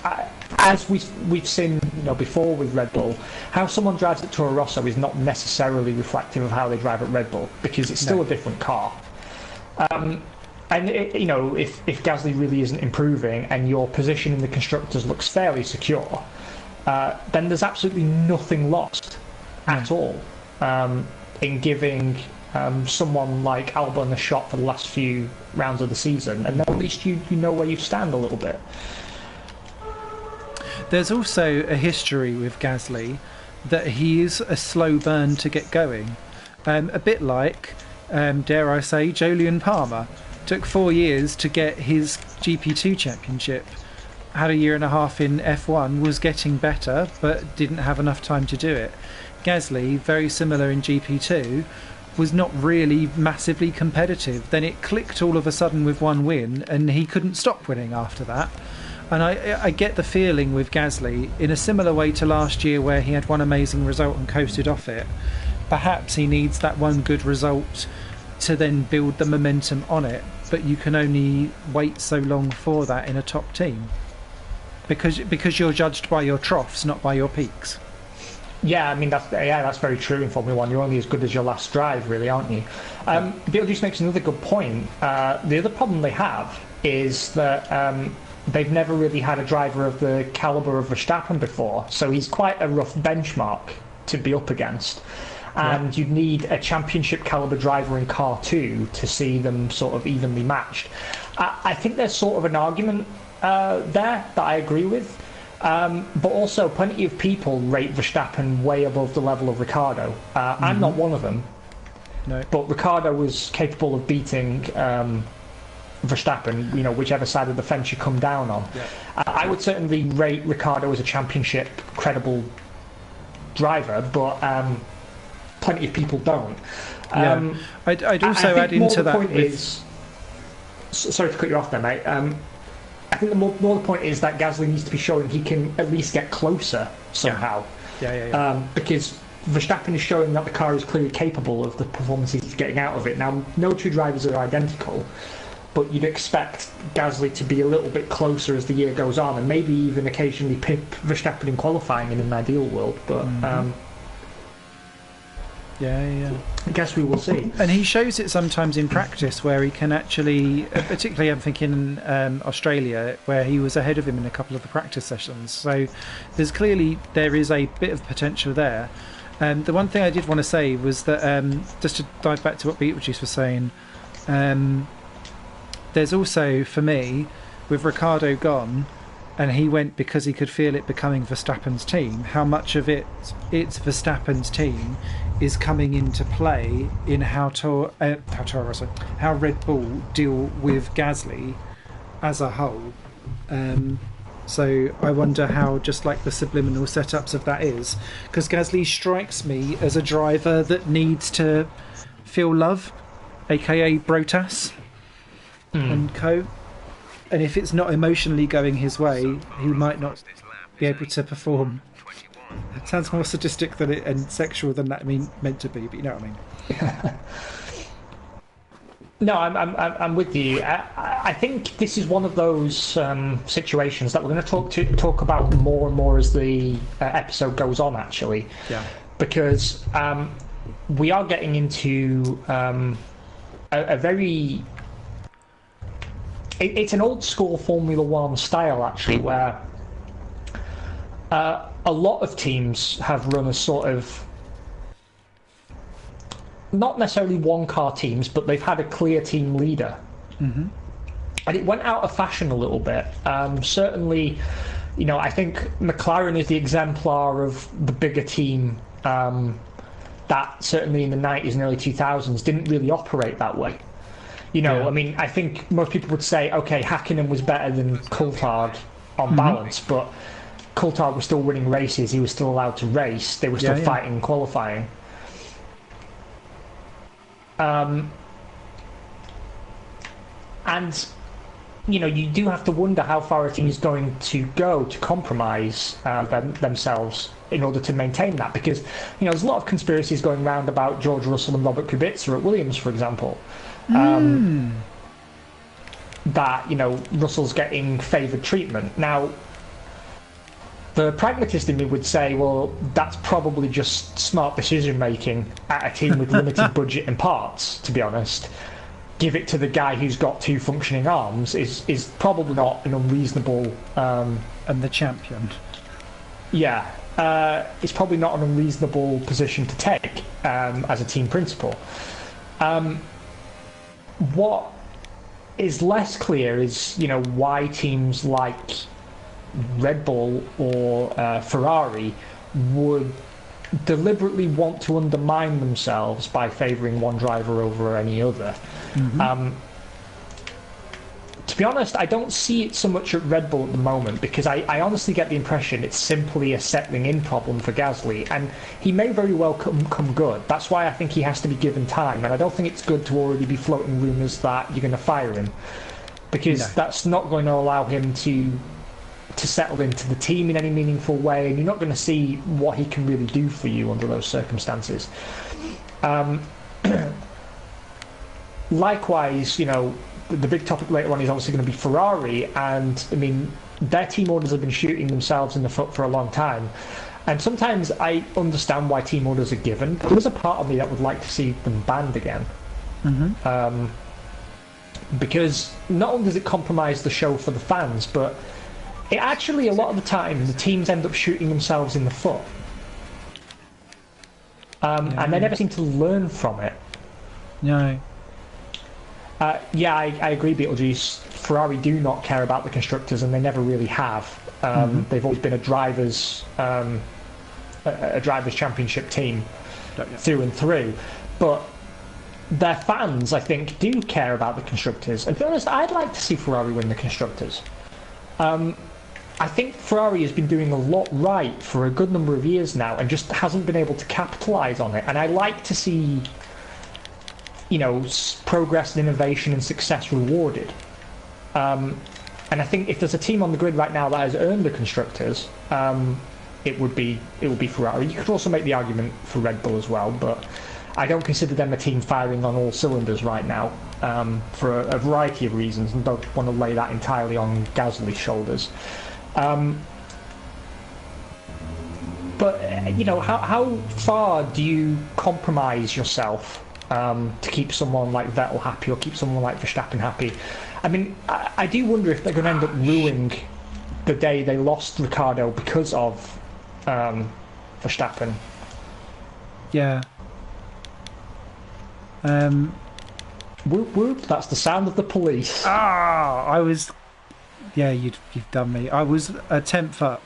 as we've seen before with Red Bull, how someone drives at Toro Rosso is not necessarily reflective of how they drive at Red Bull, because it's still a different car. And if Gasly really isn't improving and your position in the constructors looks fairly secure, then there's absolutely nothing lost at all in giving someone like Albon a shot for the last few rounds of the season, and then at least you know where you stand a little bit. There's also a history with Gasly that he is a slow burn to get going, a bit like, dare I say, Jolyon Palmer. Took 4 years to get his GP2 championship, had a year and a half in F1, was getting better, but didn't have enough time to do it. Gasly, very similar in GP2, was not really massively competitive. Then it clicked all of a sudden with one win, and he couldn't stop winning after that. And I get the feeling with Gasly, in a similar way to last year where he had one amazing result and coasted off it, perhaps he needs that one good result to then build the momentum on it, but you can only wait so long for that in a top team because you're judged by your troughs, not by your peaks. Yeah, I mean that's very true in Formula One. You're only as good as your last drive, really, aren't you? Bill just makes another good point. The other problem they have is that they've never really had a driver of the caliber of Verstappen before, so he's quite a rough benchmark to be up against. And you'd need a championship caliber driver in car 2 to see them sort of evenly matched. I think there's sort of an argument there that I agree with. But also, plenty of people rate Verstappen way above the level of Ricciardo. I'm not one of them. No. But Ricciardo was capable of beating Verstappen, whichever side of the fence you come down on. Yeah. I would certainly rate Ricciardo as a championship credible driver, but plenty of people don't. I'd also add into that. Sorry to cut you off there, mate. I think the more the point is that Gasly needs to be showing he can at least get closer somehow. Because Verstappen is showing that the car is clearly capable of the performances he's getting out of it. Now, no two drivers are identical, but you'd expect Gasly to be a little bit closer as the year goes on, and maybe even occasionally pip Verstappen in qualifying in an ideal world. But I guess we will see. And he shows it sometimes in practice where he can actually, particularly I'm thinking Australia, where he was ahead of him in a couple of the practice sessions. So there is a bit of potential there. The one thing I did want to say was that, just to dive back to what Beetlejuice was saying, there's also, for me, with Ricciardo gone, and he went because he could feel it becoming Verstappen's team, how much of it's Verstappen's team is coming into play in how Red Bull deal with Gasly as a whole. So I wonder how just like the subliminal setups of that is, because Gasly strikes me as a driver that needs to feel love, aka Brotas and co. And if it's not emotionally going his way, he might not be able to perform. It sounds more sadistic and sexual than that meant to be, but you know what I mean. No, I'm with you. I think this is one of those situations that we're going to talk about more and more as the episode goes on. Actually, because we are getting into a very. It's an old school Formula One style, actually, where a lot of teams have run a sort of, not necessarily one-car teams, but they've had a clear team leader. And it went out of fashion a little bit. Certainly, I think McLaren is the exemplar of the bigger team that certainly in the 90s and early 2000s didn't really operate that way. I mean, I think most people would say, okay, Hakkinen was better than Coulthard on balance, but Coulthard was still winning races. He was still allowed to race. They were still fighting and qualifying. And, you do have to wonder how far a team is going to go to compromise themselves in order to maintain that. Because, there's a lot of conspiracies going around about George Russell and Robert Kubica at Williams, for example. That Russell's getting favoured treatment. Now, the pragmatist in me would say, well, that's probably just smart decision making at a team with limited budget and parts. To be honest, give it to the guy who's got two functioning arms is probably not an unreasonable. And the champion. Yeah, it's probably not an unreasonable position to take as a team principal. What is less clear is, why teams like Red Bull or Ferrari would deliberately want to undermine themselves by favouring one driver over any other. To be honest, I don't see it so much at Red Bull at the moment, because I honestly get the impression it's simply a settling in problem for Gasly, and he may very well come good. That's why I think he has to be given time, and I don't think it's good to already be floating rumours that you're going to fire him, because that's not going to allow him to settle into the team in any meaningful way, and you're not going to see what he can really do for you under those circumstances. likewise, the big topic later on is obviously going to be Ferrari, and I mean, their team orders have been shooting themselves in the foot for a long time. And sometimes I understand why team orders are given, but there's a part of me that would like to see them banned again. Because not only does it compromise the show for the fans, but it actually, a lot of the time, the teams end up shooting themselves in the foot. And they never seem to learn from it. No. Yeah, I agree, Beetlejuice. Ferrari do not care about the constructors, and they never really have. They've always been a drivers' championship team through and through. But their fans, I think, do care about the constructors. And to be honest, I'd like to see Ferrari win the constructors. I think Ferrari has been doing a lot right for a good number of years now, and just hasn't been able to capitalise on it. And I like to see, progress and innovation and success rewarded. And I think if there's a team on the grid right now that has earned the constructors, it would be Ferrari. You could also make the argument for Red Bull as well, but I don't consider them a team firing on all cylinders right now, for a variety of reasons, and don't want to lay that entirely on Gasly's shoulders. But how far do you compromise yourself to keep someone like Vettel happy, or keep someone like Verstappen happy? I mean, I do wonder if they're going to end up ruining the day they lost Ricciardo because of Verstappen. Yeah. Whoop whoop, that's the sound of the police. Yeah, you've done me. I was a 10th up,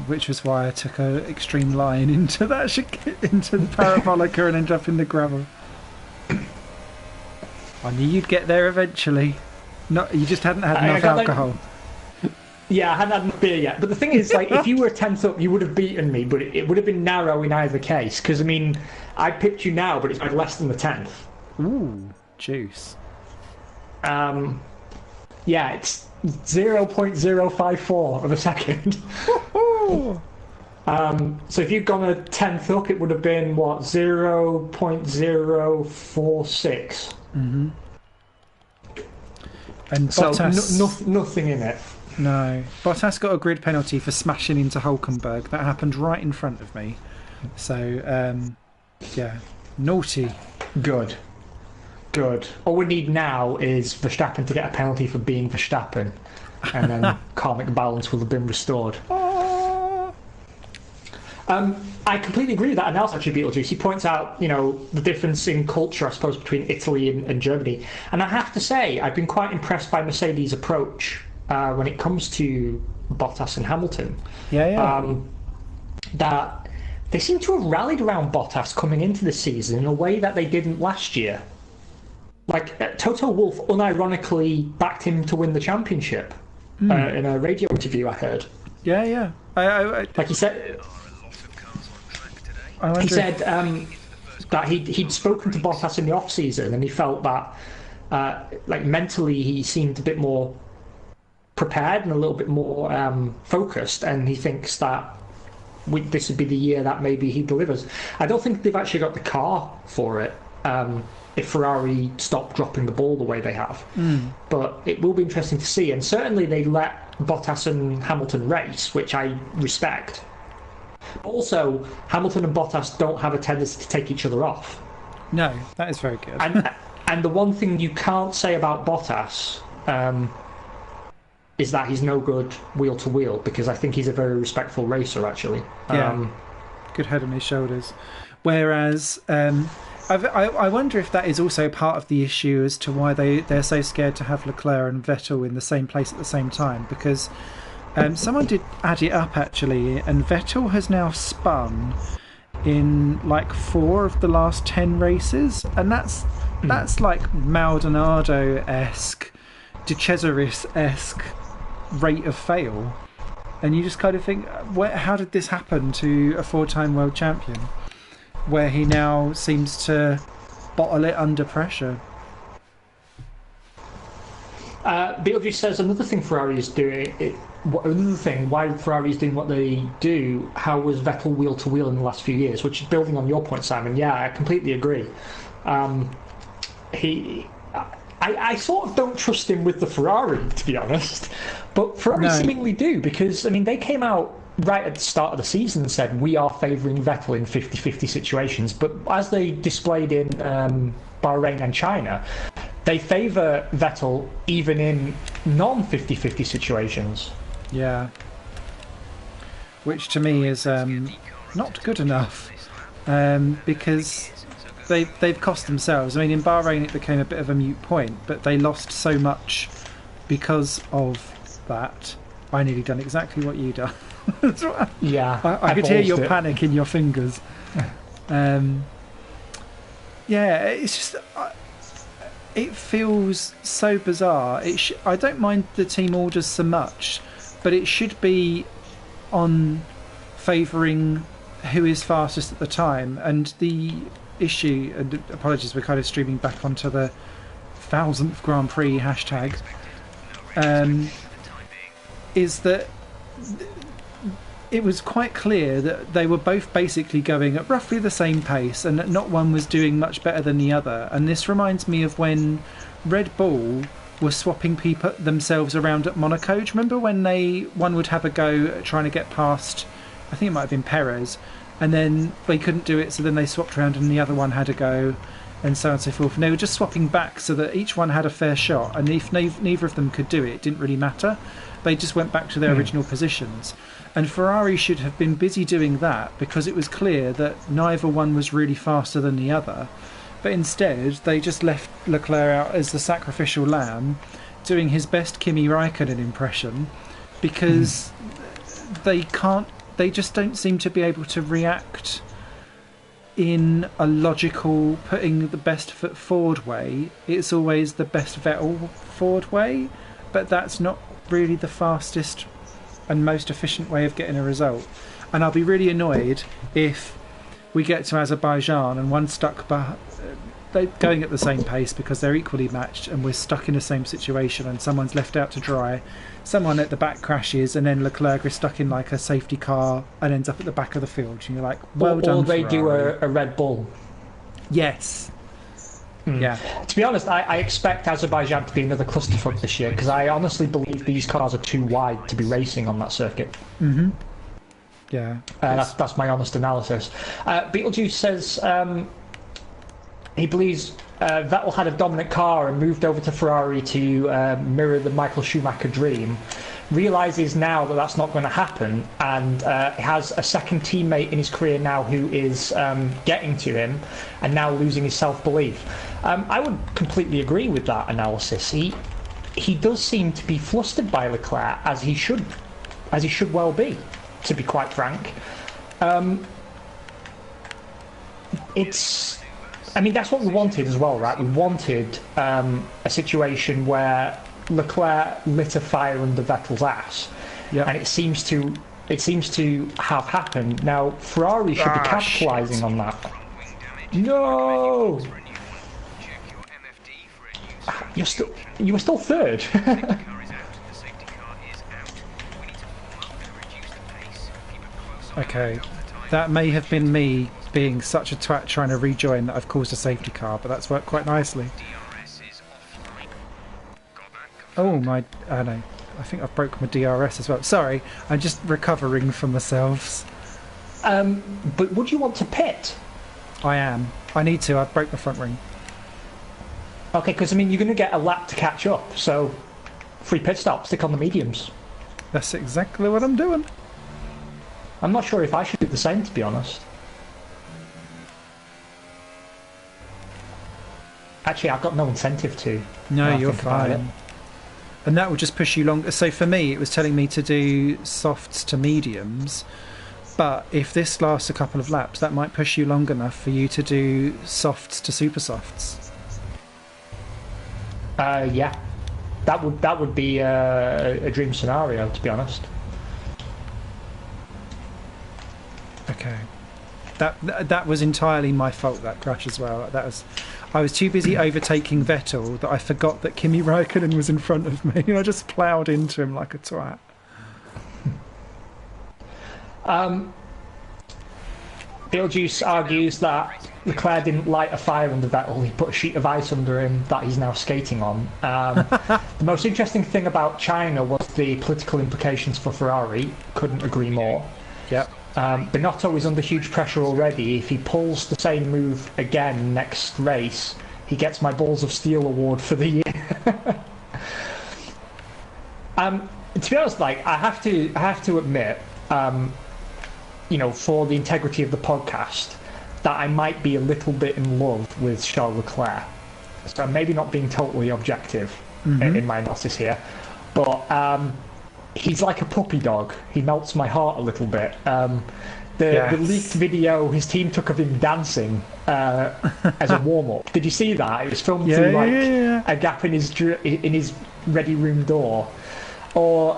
which was why I took an extreme line into into the parabolica and ended up in the gravel. I knew you'd get there eventually. You just hadn't had enough alcohol. Yeah, I hadn't had enough beer yet. But the thing is, if you were a 10th up, you would have beaten me, but it would have been narrow in either case. Because, I mean, I picked you now, but it's like less than the 10th. Ooh, juice. Yeah, it's 0.054 of a second. So if you'd gone a 10th up, it would have been, 0.046. And So Bottas... nothing in it. No. Bottas got a grid penalty for smashing into Hulkenberg. That happened right in front of me. So, yeah. Naughty. Good. All we need now is Verstappen to get a penalty for being Verstappen, and then karmic balance will have been restored. I completely agree with that analysis, actually, Beetlejuice. He points out, the difference in culture, I suppose, between Italy and Germany. And I have to say, I've been quite impressed by Mercedes' approach when it comes to Bottas and Hamilton. Yeah. That they seem to have rallied around Bottas coming into the season in a way that they didn't last year. Toto Wolff unironically backed him to win the championship in a radio interview I heard. Yeah. Like he said, that he'd spoken to Bottas in the off season, and he felt that mentally he seemed a bit more prepared and a little bit more focused, and he thinks that this would be the year that maybe he delivers. I don't think they've actually got the car for it. If Ferrari stop dropping the ball the way they have. But it will be interesting to see, and certainly they let Bottas and Hamilton race, which I respect. Also, Hamilton and Bottas don't have a tendency to take each other off. No, that is very good. And the one thing you can't say about Bottas is that he's no good wheel to wheel, because I think he's a very respectful racer, actually. Yeah, good head on his shoulders. Whereas I wonder if that is also part of the issue as to why they're so scared to have Leclerc and Vettel in the same place at the same time, because someone did add it up actually, and Vettel has now spun in 4 of the last 10 races, and that's like Maldonado-esque, De Cesaris-esque rate of fail, and you just kind of think, how did this happen to a 4-time world champion, where he now seems to bottle it under pressure? Beetlejuice says another thing Ferrari is doing. Another thing why Ferrari is doing what they do. How was Vettel wheel to wheel in the last few years? Which is building on your point, Simon. Yeah, I completely agree. he. I sort of don't trust him with the Ferrari, to be honest. But Ferrari seemingly do, because, I mean, they came out right at the start of the season and said, we are favouring Vettel in 50-50 situations. But as they displayed in Bahrain and China, they favour Vettel even in non-50-50 situations. Yeah. Which to me is not good enough, because they've cost themselves. I mean, in Bahrain it became a bit of a moot point, but they lost so much because of that. I nearly done exactly what you done. Yeah, I could hear your panic in your fingers. Yeah, it's just it feels so bizarre. I don't mind the team orders so much, but it should be on favouring who is fastest at the time. And the issue, and apologies, we're kind of streaming back onto the 1000th Grand Prix hashtag, is that it was quite clear that they were both basically going at roughly the same pace, and that not one was doing much better than the other. And this reminds me of when Red Bull were swapping people themselves around at Monaco. Do you remember when one would have a go at trying to get past, I think it might have been Perez, and then they couldn't do it, so then they swapped around and the other one had a go, and so on and so forth. And they were just swapping back so that each one had a fair shot, and if neither of them could do it, it didn't really matter. They just went back to their original positions. And Ferrari should have been busy doing that, because it was clear that neither one was really faster than the other. But instead, they just left Leclerc out as the sacrificial lamb, doing his best Kimi Raikkonen impression, because they just don't seem to be able to react in a logical, putting the best foot forward way. It's always the best Vettel forward way, but that's not really the fastest and most efficient way of getting a result. And I'll be really annoyed if we get to Azerbaijan and one's stuck they're going at the same pace because they're equally matched, and we're stuck in the same situation and someone's left out to dry, someone at the back crashes, and then Leclerc is stuck in like a safety car and ends up at the back of the field, and you're like, well done, or they Ferrari. do a Red Bull. Yes. Yeah. To be honest, I expect Azerbaijan to be another clusterfuck this year, because I honestly believe these cars are too wide to be racing on that circuit. Yeah. That's my honest analysis. Beetlejuice says he believes Vettel had a dominant car and moved over to Ferrari to mirror the Michael Schumacher dream. Realises now that that's not going to happen, and has a second teammate in his career now who is getting to him and now losing his self-belief. I would completely agree with that analysis. He does seem to be flustered by Leclerc, as he should well be, to be quite frank. I mean, that's what we wanted as well, right? We wanted a situation where Leclerc lit a fire under Vettel's ass, and it seems to have happened. Now Ferrari should be capitalising on that. No, you were still third. Okay, that may have been me being such a twat trying to rejoin that I've caused a safety car, but that's worked quite nicely. Oh my, no, I think I've broken my DRS as well. Sorry, I'm just recovering from myself. But would you want to pit? I am. I need to. I've broke my front ring. Okay, because I mean, you're going to get a lap to catch up, so free pit stop, stick on the mediums. That's exactly what I'm doing. I'm not sure if I should do the same, to be honest. Actually, I've got no incentive to. No, you're fine. And that would just push you longer. So for me, it was telling me to do softs to mediums. But if this lasts a couple of laps, that might push you long enough for you to do softs to super softs. Yeah. That would be a dream scenario, to be honest. Okay. That was entirely my fault, that crash as well. I was too busy overtaking Vettel that I forgot that Kimi Raikkonen was in front of me, and I just ploughed into him like a twat. Beetlejuice argues that Leclerc didn't light a fire under Vettel, he put a sheet of ice under him that he's now skating on. The most interesting thing about China was the political implications for Ferrari. Couldn't agree more. Yep. Binotto is under huge pressure already. If he pulls the same move again next race, he gets my Balls of Steel award for the year. To be honest, like I have to admit, you know, for the integrity of the podcast, that I might be a little bit in love with Charles Leclerc. So I'm maybe not being totally objective in my analysis here, but he's like a puppy dog. He melts my heart a little bit. The leaked video his team took of him dancing as a warm-up. Did you see that? It was filmed through a gap in his ready room door. Or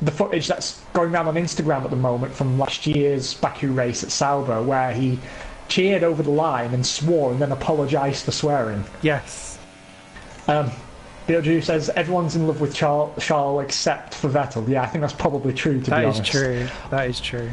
the footage that's going around on Instagram at the moment from last year's Baku race at Sauber, where he cheered over the line and swore and then apologised for swearing. Yes. Beetlejuice says everyone's in love with Charles except for Vettel. Yeah, I think that's probably true, to be honest. That is true. That is true.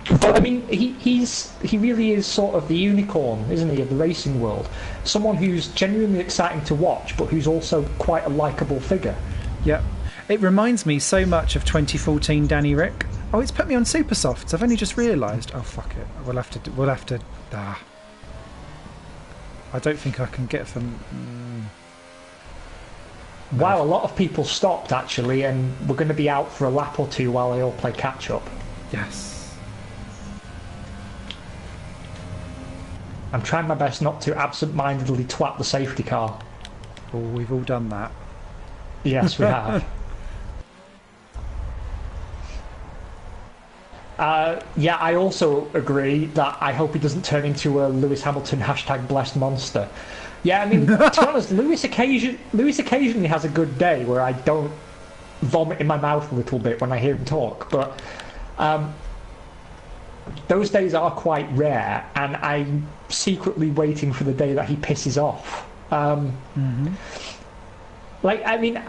But I mean, he really is sort of the unicorn, isn't he, of the racing world? Someone who's genuinely exciting to watch, but who's also quite a likeable figure. Yep. It reminds me so much of 2014 Danny Rick. Oh, it's put me on super softs. I've only just realised. Oh, fuck it. We'll have to. I don't think I can get them. Wow, a lot of people stopped actually, and we're going to be out for a lap or two while they all play catch up. Yes. I'm trying my best not to absent-mindedly twat the safety car. Oh, we've all done that. Yes, we have. Yeah, I also agree that I hope he doesn't turn into a Lewis Hamilton #blessed monster. Yeah, I mean, to be honest, Lewis occasionally has a good day where I don't vomit in my mouth a little bit when I hear him talk, but those days are quite rare, and I'm secretly waiting for the day that he pisses off. Like, I mean,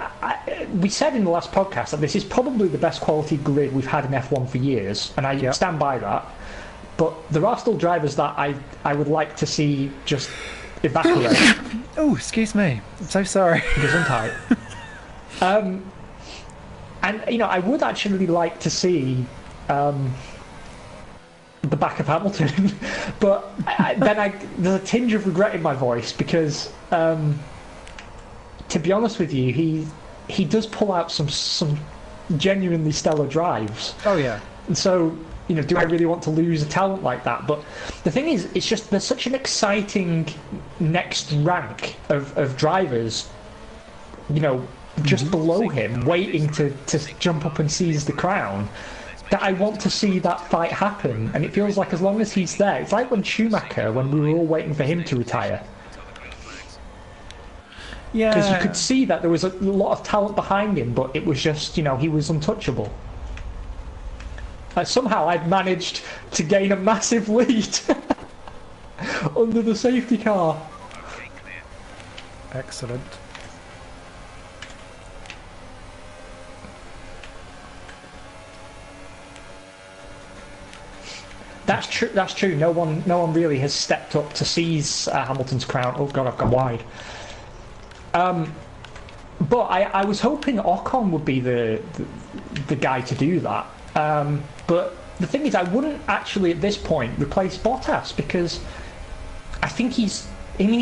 we said in the last podcast that this is probably the best quality grid we've had in F1 for years, and I stand by that. But there are still drivers that I would like to see just evaporate. Oh, excuse me. I'm so sorry. Gesundheit. And, you know, I would actually like to see the back of Hamilton, but there's a tinge of regret in my voice because... to be honest with you, he does pull out some genuinely stellar drives. Oh yeah. And so, you know, do I really want to lose a talent like that? But the thing is, it's just there's such an exciting next rank of drivers, you know, just below him, waiting to jump up and seize the crown, that I want to see that fight happen. And it feels like as long as he's there, it's like when Schumacher, when we were all waiting for him to retire. Yeah. Because you could see that there was a lot of talent behind him, but it was just, you know, he was untouchable. Somehow I'd managed to gain a massive lead under the safety car. Excellent. That's true. That's true. No one really has stepped up to seize Hamilton's crown. Oh God, I've gone wide. But I was hoping Ocon would be the guy to do that. But the thing is, I wouldn't actually at this point replace Bottas because I think he's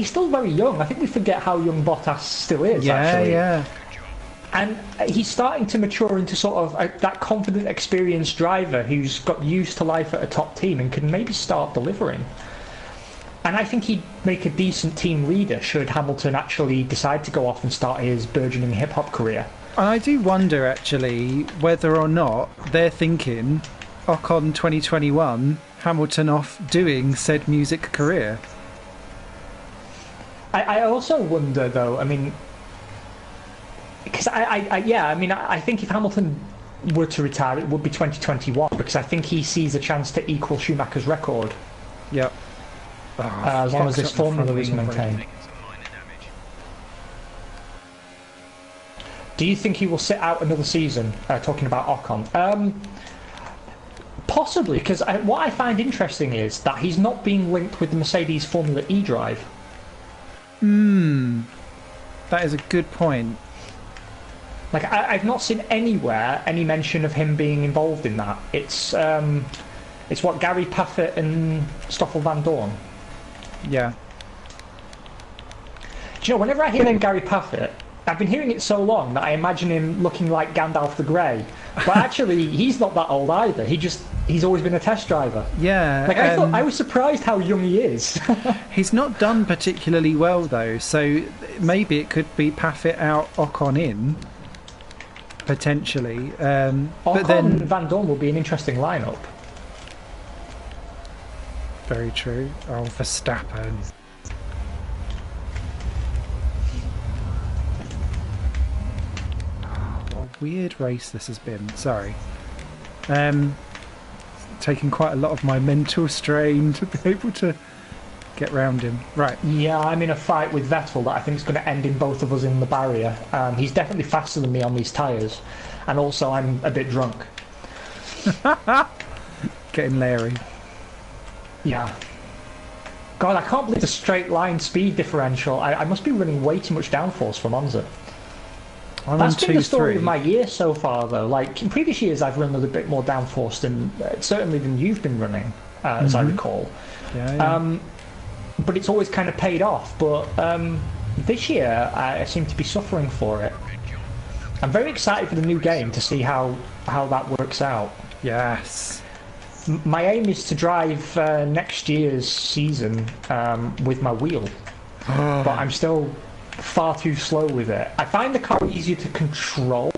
still very young. I think we forget how young Bottas still is. Actually. Yeah. And he's starting to mature into sort of that confident, experienced driver who's got used to life at a top team and can maybe start delivering. And I think he'd make a decent team leader should Hamilton actually decide to go off and start his burgeoning hip-hop career. And I do wonder, actually, whether or not they're thinking Ocon 2021, Hamilton off doing said music career. I also wonder, though, I mean... Because I think if Hamilton were to retire, it would be 2021, because I think he sees a chance to equal Schumacher's record. Yep. As long as this formula is maintained. Do you think he will sit out another season? Talking about Ocon. Possibly, because what I find interesting is that he's not being linked with the Mercedes Formula E drive. That is a good point. Like, I've not seen anywhere any mention of him being involved in that. It's what, Gary Paffett and Stoffel Van Dorn. Yeah. Do you know, whenever I hear the name Gary Paffett, I've been hearing it so long that I imagine him looking like Gandalf the Grey. But actually, he's not that old either. He's always been a test driver. Yeah. Like, I was surprised how young he is. He's not done particularly well, though, so maybe it could be Paffett out, Ocon in, potentially. But then and Van Dorn will be an interesting lineup. Very true. Oh, Verstappen. What a weird race this has been. Sorry. Taking quite a lot of my mental strain to be able to get round him. Right. Yeah, I'm in a fight with Vettel that I think is going to end in both of us in the barrier. He's definitely faster than me on these tyres. And also, I'm a bit drunk. Getting Larry. Yeah. God, I can't believe the straight line speed differential. I must be running way too much downforce for Monza. That's been the story of my year so far, though. Like, in previous years, I've run a little bit more downforce than certainly than you've been running, as I recall. Yeah. But it's always kind of paid off. But this year, I seem to be suffering for it. I'm very excited for the new game to see how that works out. Yes. My aim is to drive next year's season with my wheel, but I'm still far too slow with it. I find the car easier to control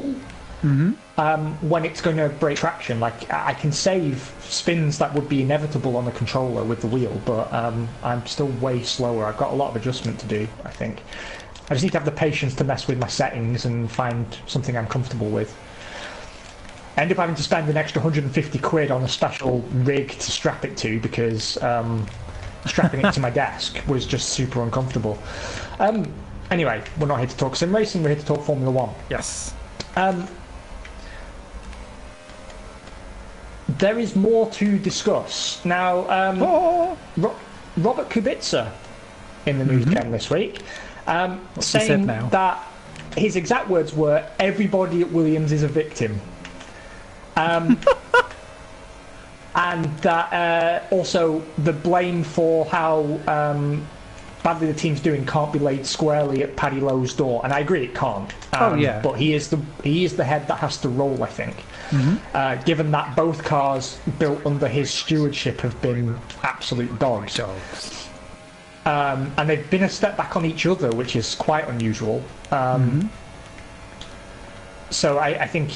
when it's going to break traction. Like, I can save spins that would be inevitable on the controller with the wheel, but I'm still way slower. I've got a lot of adjustment to do, I think. I just need to have the patience to mess with my settings and find something I'm comfortable with. I end up having to spend an extra 150 quid on a special rig to strap it to because strapping it to my desk was just super uncomfortable. Anyway, we're not here to talk sim racing, we're here to talk Formula 1. Yes. There is more to discuss. Now, Robert Kubica in the news again this week, saying that his exact words were, "Everybody at Williams is a victim." And that also the blame for how badly the team's doing can't be laid squarely at Paddy Lowe's door, and I agree it can't. But he is the head that has to roll, I think. Given that both cars built under his stewardship have been absolute dogs. And they've been a step back on each other, which is quite unusual. So I think,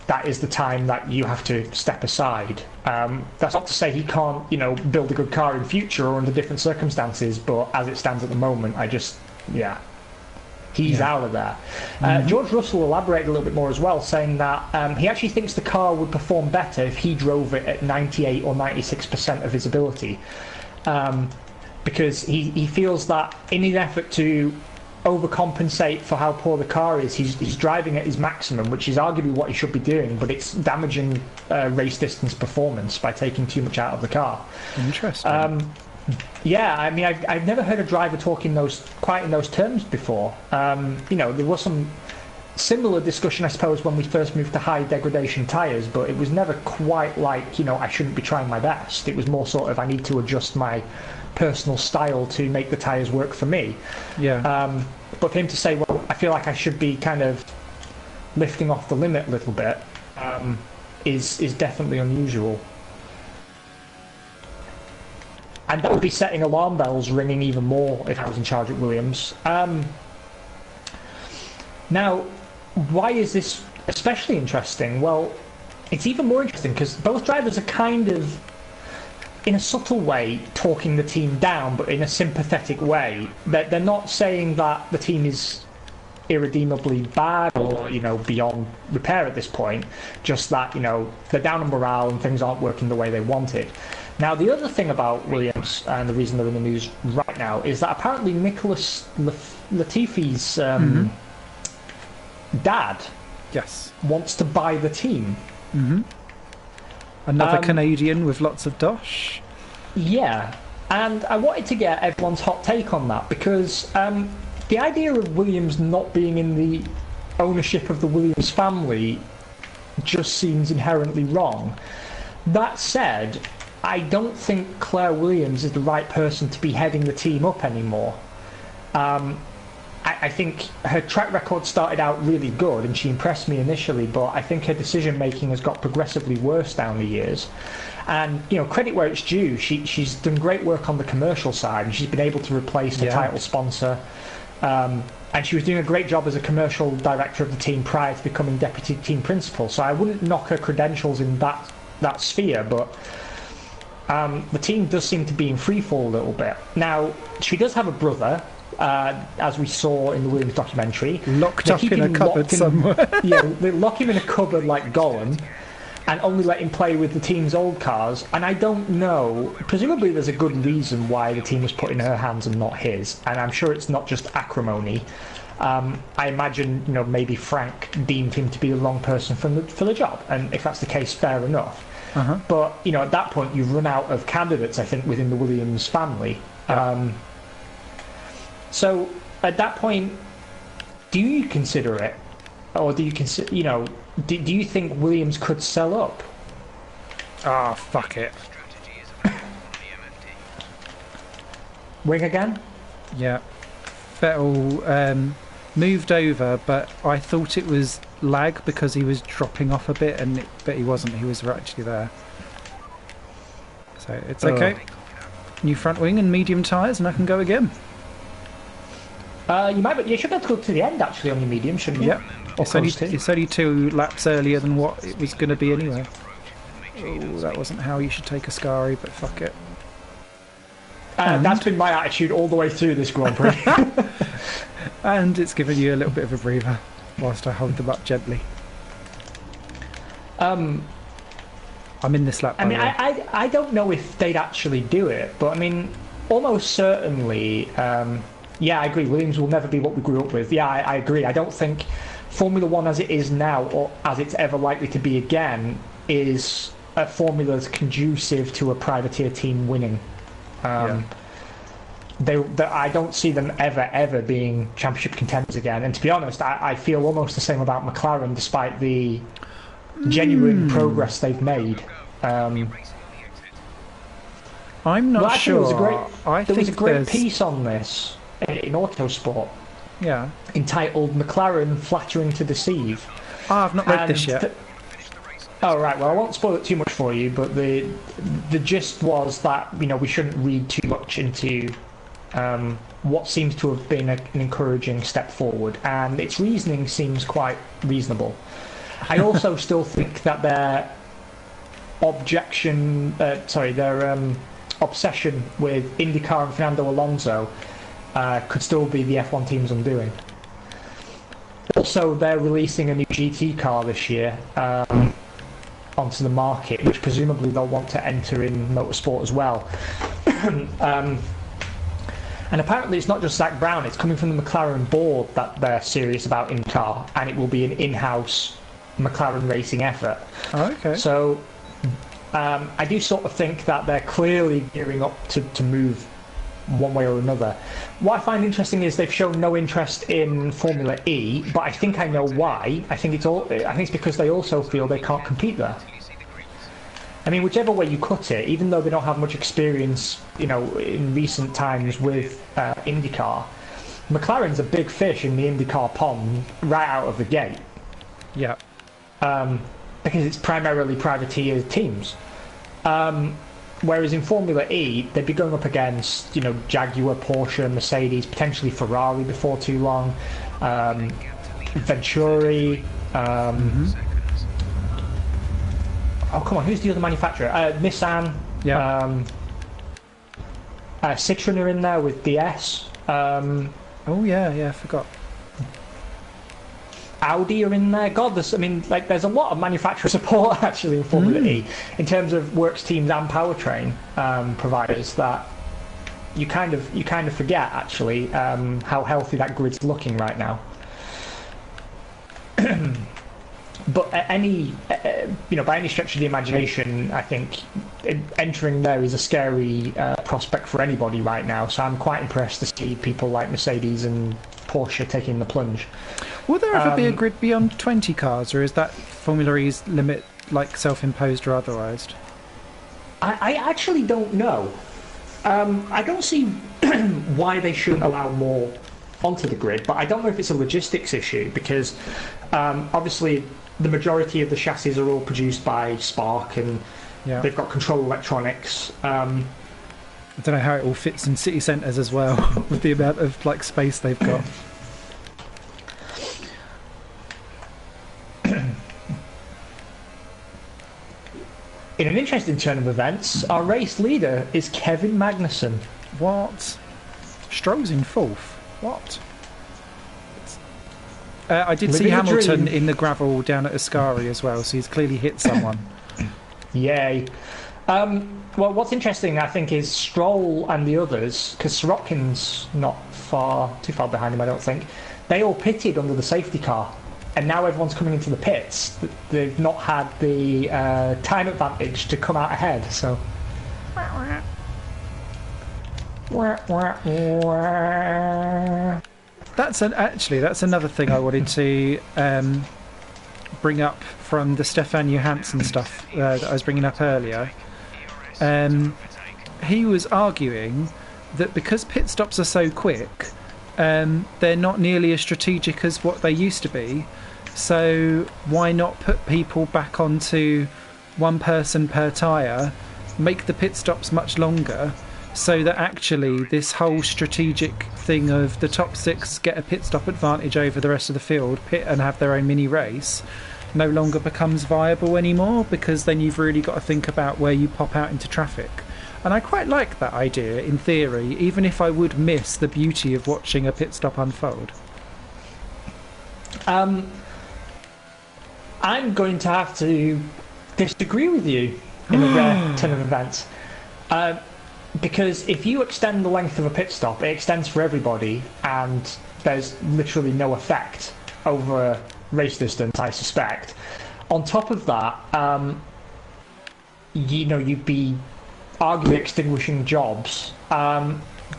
that is the time that you have to step aside. That's not to say he can't, build a good car in future or under different circumstances, but as it stands at the moment, he's out of there. George Russell elaborated a little bit more as well, saying that he actually thinks the car would perform better if he drove it at 98 or 96% of his ability. Because he feels that in his effort to overcompensate for how poor the car is, he's driving at his maximum, which is arguably what he should be doing, but it's damaging race distance performance by taking too much out of the car. Interesting. I've never heard a driver talk quite in those terms before. There was some similar discussion, I suppose, when we first moved to high degradation tyres, but it was never quite like, I shouldn't be trying my best. It was more sort of, I need to adjust my personal style to make the tyres work for me. But for him to say, well, I feel like I should be kind of lifting off the limit a little bit, is definitely unusual. And that would be setting alarm bells ringing even more if I was in charge at Williams. Now, why is this especially interesting? Well, it's even more interesting because both drivers are kind of, in a subtle way, talking the team down, but in a sympathetic way. They're not saying that the team is irredeemably bad or, beyond repair at this point, just that, they're down on morale and things aren't working the way they wanted. Now, the other thing about Williams, and the reason they're in the news right now, is that apparently Nicholas Latifi's dad wants to buy the team. Another Canadian with lots of dosh. Yeah, and I wanted to get everyone's hot take on that because the idea of Williams not being in the ownership of the Williams family just seems inherently wrong. That said, I don't think Claire Williams is the right person to be heading the team up anymore. I think her track record started out really good and she impressed me initially, but I think her decision making has got progressively worse down the years. And credit where it's due, she's done great work on the commercial side and she's been able to replace the title sponsor. And she was doing a great job as a commercial director of the team prior to becoming deputy team principal. So I wouldn't knock her credentials in that sphere, but the team does seem to be in freefall a little bit. Now, she does have a brother, as we saw in the Williams documentary. Locked up in a cupboard somewhere. Yeah, they lock him in a cupboard like Gollum and only let him play with the team's old cars. And I don't know, presumably there's a good reason why the team was put in her hands and not his. And I'm sure it's not just acrimony. I imagine, maybe Frank deemed him to be the wrong person for the job. And if that's the case, fair enough. But, at that point, you've run out of candidates, I think, within the Williams family. Yeah. So, at that point, do you consider it? Or do you consider, do you think Williams could sell up? Ah, fuck it. Wing again? Yeah. Vettel moved over, but I thought it was lag because he was dropping off a bit, but he wasn't. He was actually there. So it's okay. New front wing and medium tyres, and I can go again. You should be able to go to the end actually on your medium, shouldn't you? Yeah. It's only 2 laps earlier than what it was going to be anyway. Oh, that wasn't how you should take a Scari, but fuck it. That's been my attitude all the way through this Grand Prix. And it's given you a little bit of a breather whilst I hold them up gently. I'm in this lap. I don't know if they'd actually do it, but almost certainly. Yeah, I agree. Williams will never be what we grew up with. Yeah, I agree. I don't think Formula One as it is now, or as it's ever likely to be again, is a formula that's conducive to a privateer team winning. I don't see them ever being championship contenders again. And to be honest, I feel almost the same about McLaren, despite the genuine progress they've made. I'm not sure. There was a great piece on this in Autosport. Yeah. Entitled "McLaren Flattering to Deceive." I've not read this yet. Oh right, well I won't spoil it too much for you, but the gist was that we shouldn't read too much into what seems to have been an encouraging step forward, and its reasoning seems quite reasonable. I also still think that their obsession with IndyCar and Fernando Alonso could still be the F1 team's undoing. Also, they're releasing a new GT car this year onto the market, which presumably they'll want to enter in motorsport as well. And apparently it's not just Zach Brown, it's coming from the McLaren board that they're serious about IndyCar, and it will be an in-house McLaren racing effort. Oh, okay. So I do sort of think that they're clearly gearing up to move one way or another. What I find interesting is they've shown no interest in Formula E, but I think I know why. I think it's because they also feel they can't compete there. Whichever way you cut it, even though they don't have much experience, in recent times with IndyCar, McLaren's a big fish in the IndyCar pond right out of the gate. Yeah. Because it's primarily privateer teams. Whereas in Formula E, they'd be going up against, Jaguar, Porsche, Mercedes, potentially Ferrari before too long, Venturi. Oh, come on, who's the other manufacturer? Nissan. Yeah. Citroen are in there with DS. Oh, yeah, I forgot. Audi are in there. God, there's a lot of manufacturer support actually in Formula E in terms of works teams and powertrain providers that you kind of forget actually how healthy that grid's looking right now. but at any, by any stretch of the imagination, I think entering there is a scary prospect for anybody right now. So I'm quite impressed to see people like Mercedes and Porsche taking the plunge. Will there ever be a grid beyond 20 cars, or is that Formula E's limit like self-imposed or otherwise? I actually don't know. I don't see why they shouldn't allow more onto the grid, but I don't know if it's a logistics issue because obviously the majority of the chassis are all produced by Spark and they've got control electronics. I don't know how it all fits in city centres as well with the amount of like space they've got. In an interesting turn of events, our race leader is Kevin Magnussen. What? Stroll's in fourth. What? I did see Hamilton in the gravel down at Ascari as well, so he's clearly hit someone. Yay. Well, what's interesting, I think, is Stroll and the others, because Sirotkin's not too far behind him, I don't think. They all pitted under the safety car, and now everyone's coming into the pits. They've not had the time advantage to come out ahead, so... That's another thing I wanted to bring up from the Stefan Johansson stuff that I was bringing up earlier. He was arguing that because pit stops are so quick, they're not nearly as strategic as what they used to be. So why not put people back onto one person per tyre, make the pit stops much longer, so that actually this whole strategic thing of the top six get a pit stop advantage over the rest of the field, pit and have their own mini race, no longer becomes viable anymore, because then you've really got to think about where you pop out into traffic. And I quite like that idea in theory, even if I would miss the beauty of watching a pit stop unfold. I'm going to have to disagree with you in a rare turn of events. Because if you extend the length of a pit stop, it extends for everybody, and there's literally no effect over race distance, I suspect. On top of that, you'd be arguably extinguishing jobs.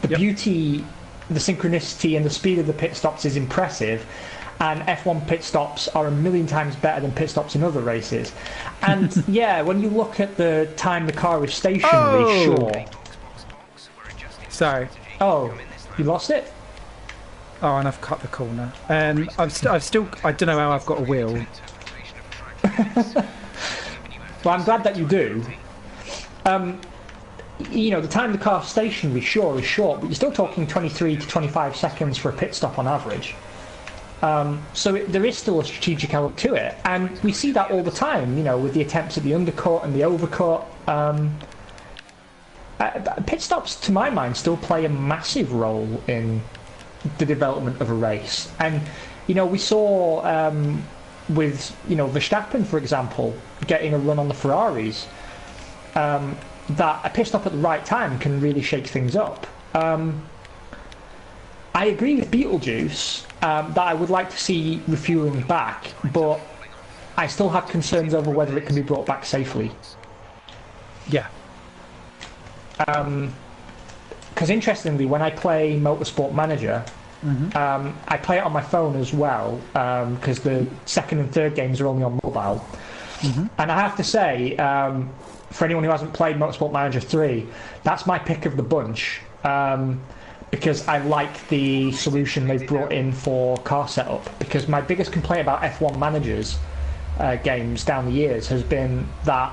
Beauty, the synchronicity and the speed of the pit stops is impressive, and F1 pit stops are a million times better than pit stops in other races. And yeah, when you look at the time the car is stationary, sure. Sorry. Oh, you lost it? Oh, and I've cut the corner. I've still. I don't know how I've got a wheel. Well, I'm glad that you do. The time the car's stationary, sure, is short, but you're still talking 23 to 25 seconds for a pit stop on average. So there is still a strategic element to it, and we see that all the time. With the attempts at the undercut and the overcut. Pit stops, to my mind, still play a massive role in the development of a race. And, we saw with, Verstappen, for example, getting a run on the Ferraris, that a pit stop at the right time can really shake things up. I agree with Beetlejuice that I would like to see refueling back, but I still have concerns over whether it can be brought back safely. Yeah. Because interestingly, when I play Motorsport Manager, I play it on my phone as well, because the second and third games are only on mobile. And I have to say, for anyone who hasn't played Motorsport Manager 3, that's my pick of the bunch, because I like the solution they've brought in for car setup. Because my biggest complaint about F1 Managers games down the years has been that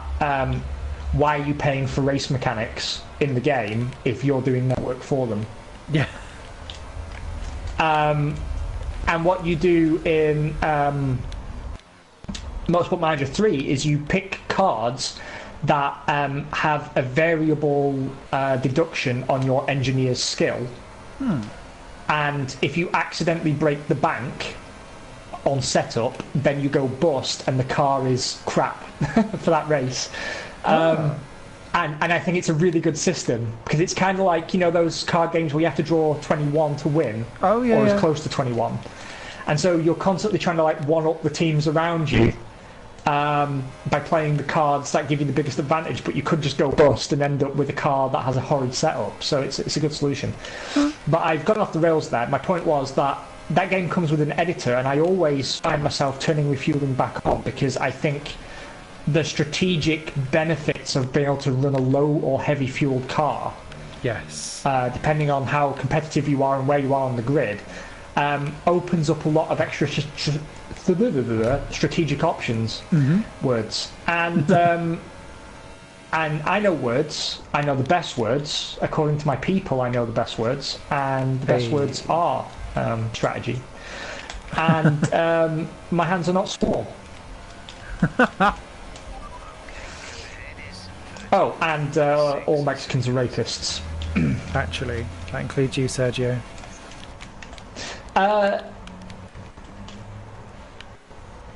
why are you paying for race mechanics in the game if you're doing network for them? Yeah. And what you do in Motorsport Manager 3 is you pick cards that have a variable deduction on your engineer's skill. And if you accidentally break the bank on setup, then you go bust and the car is crap for that race. And I think it's a really good system, because it's kind of like, those card games where you have to draw 21 to win, or as close to 21. And so you're constantly trying to one-up the teams around you, by playing the cards that give you the biggest advantage, but you could just go bust and end up with a card that has a horrid setup. So it's a good solution. But I've gone off the rails there. My point was that game comes with an editor, and I always find myself turning refueling back on because I think the strategic benefits of being able to run a low or heavy fueled car, Yes. depending on how competitive you are and where you are on the grid, opens up a lot of extra strategic options. Words. And and I know words. I know the best words. According to my people, I know the best words. And the best words are strategy. And my hands are not small. Oh, and all Mexicans are rapists. Actually, that includes you, Sergio.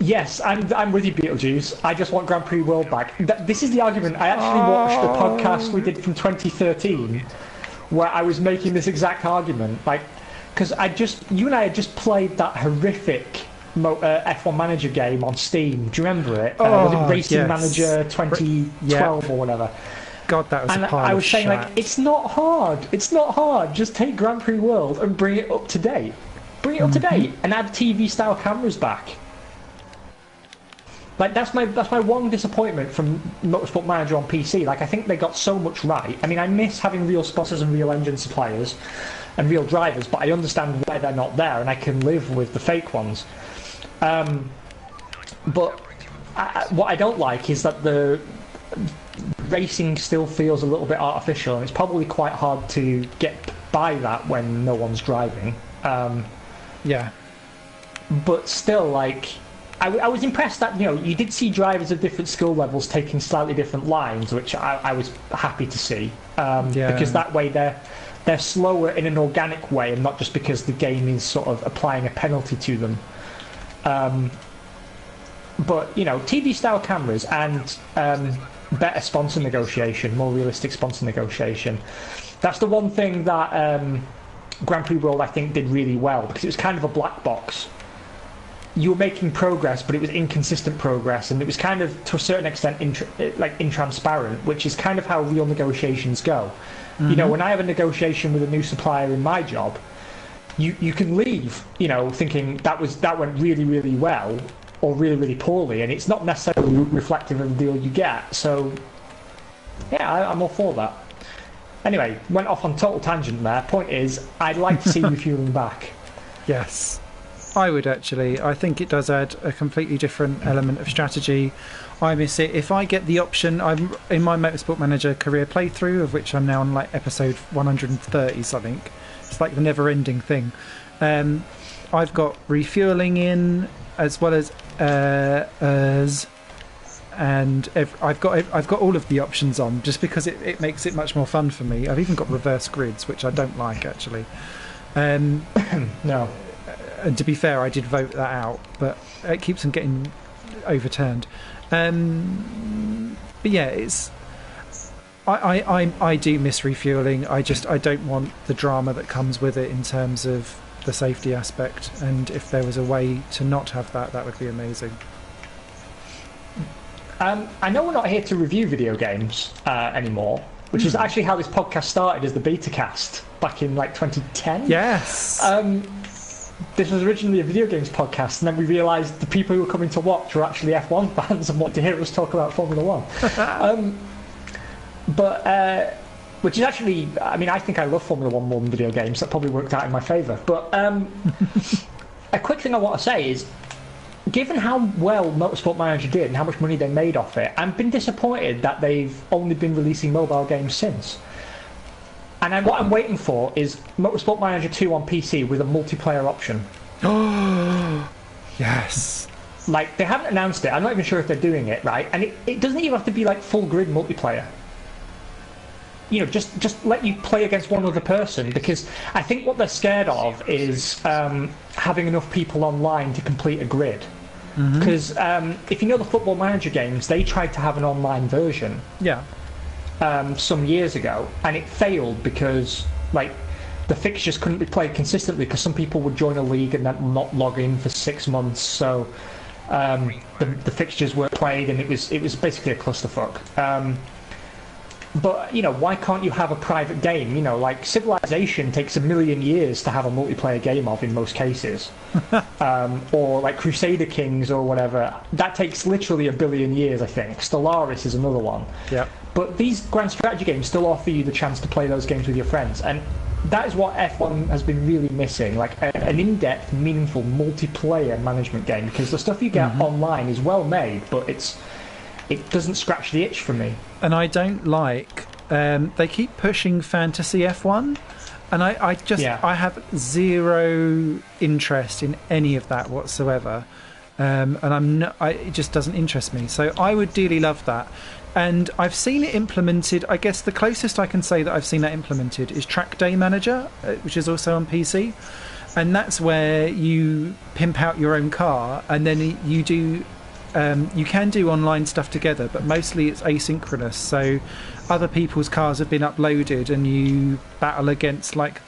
Yes, I'm with you, Beetlejuice. I just want Grand Prix World back. This is the argument. I actually watched a podcast we did from 2013 where I was making this exact argument. Like, because you and I had just played that horrific F1 Manager game on Steam. Do you remember it? Was it Racing Manager 2012 or whatever? God, that was and a pile I was of saying, shat. like, it's not hard. It's not hard. Just take Grand Prix World and bring it up to date. Bring it up to date and add TV-style cameras back. Like, that's my one disappointment from Motorsport Manager on PC. Like, I think they got so much right. I mean, I miss having real sponsors and real engine suppliers and real drivers, but I understand why they're not there, and I can live with the fake ones. But what I don't like is that the racing still feels a little bit artificial, and it's probably quite hard to get by that when no one's driving. Yeah. But still, like, I was impressed that, you know, you did see drivers of different skill levels taking slightly different lines, which I was happy to see. Because that way they're slower in an organic way, and not just because the game is sort of applying a penalty to them. But, you know, TV-style cameras and better sponsor negotiation, more realistic sponsor negotiation. That's the one thing that Grand Prix World, I think, did really well, because it was kind of a black box. You were making progress, but it was inconsistent progress, and it was kind of, to a certain extent, intransparent, which is kind of how real negotiations go. You know, when I have a negotiation with a new supplier in my job, you can leave, you know, thinking that went really, really well, or really, really poorly, and it's not necessarily reflective of the deal you get. So, yeah, I'm all for that. Anyway, went off on total tangent there. Point is, I'd like to see refueling back. Yes. I would actually. I think it does add a completely different element of strategy. I miss it. If I get the option, I'm in my Motorsport Manager career playthrough, of which I'm now on like episode 130 something. It's like the never-ending thing. I've got refueling in, as well as and I've got all of the options on, just because it makes it much more fun for me. I've even got reverse grids, which I don't like actually. No. And to be fair, I did vote that out, but it keeps on getting overturned. But yeah, it's I do miss refueling. I don't want the drama that comes with it in terms of the safety aspect. And if there was a way to not have that, that would be amazing. I know we're not here to review video games anymore, which is actually how this podcast started, as the Betacast back in like 2010. Yes. This was originally a video games podcast, and then we realised the people who were coming to watch were actually F1 fans and wanted to hear us talk about Formula 1. Which is actually, I mean, I think I love Formula 1 more than video games. That probably worked out in my favour. But a quick thing I want to say is, given how well Motorsport Manager did and how much money they made off it, I've been disappointed that they've only been releasing mobile games since. And what I'm waiting for is Motorsport Manager 2 on PC with a multiplayer option. Yes. Like, they haven't announced it. I'm not even sure if they're doing it, right? And it doesn't even have to be like full grid multiplayer. You know, just let you play against one other person, because I think what they're scared of is having enough people online to complete a grid. Because if you know the Football Manager games, they tried to have an online version. Yeah. Some years ago, and it failed because, like, the fixtures couldn't be played consistently because some people would join a league and then not log in for 6 months. So The fixtures weren't played, and it was basically a clusterfuck. But why can't you have a private game? Like Civilization takes 1 million years to have a multiplayer game of in most cases, or like Crusader Kings or whatever. That takes literally 1 billion years, I think. Stellaris is another one. Yeah. But these grand strategy games still offer you the chance to play those games with your friends, and that is what F1 has been really missing, like an in-depth, meaningful multiplayer management game. Because the stuff you get online is well made, but it doesn't scratch the itch for me. And I don't like they keep pushing fantasy F1, and I have zero interest in any of that whatsoever, and it just doesn't interest me. So I would dearly love that. And I've seen it implemented. I guess the closest I can say that I've seen that implemented is Track Day Manager, which is also on PC, and that's where you pimp out your own car, and then you do. You can do online stuff together, but mostly it's asynchronous. So other people's cars have been uploaded, and you battle against like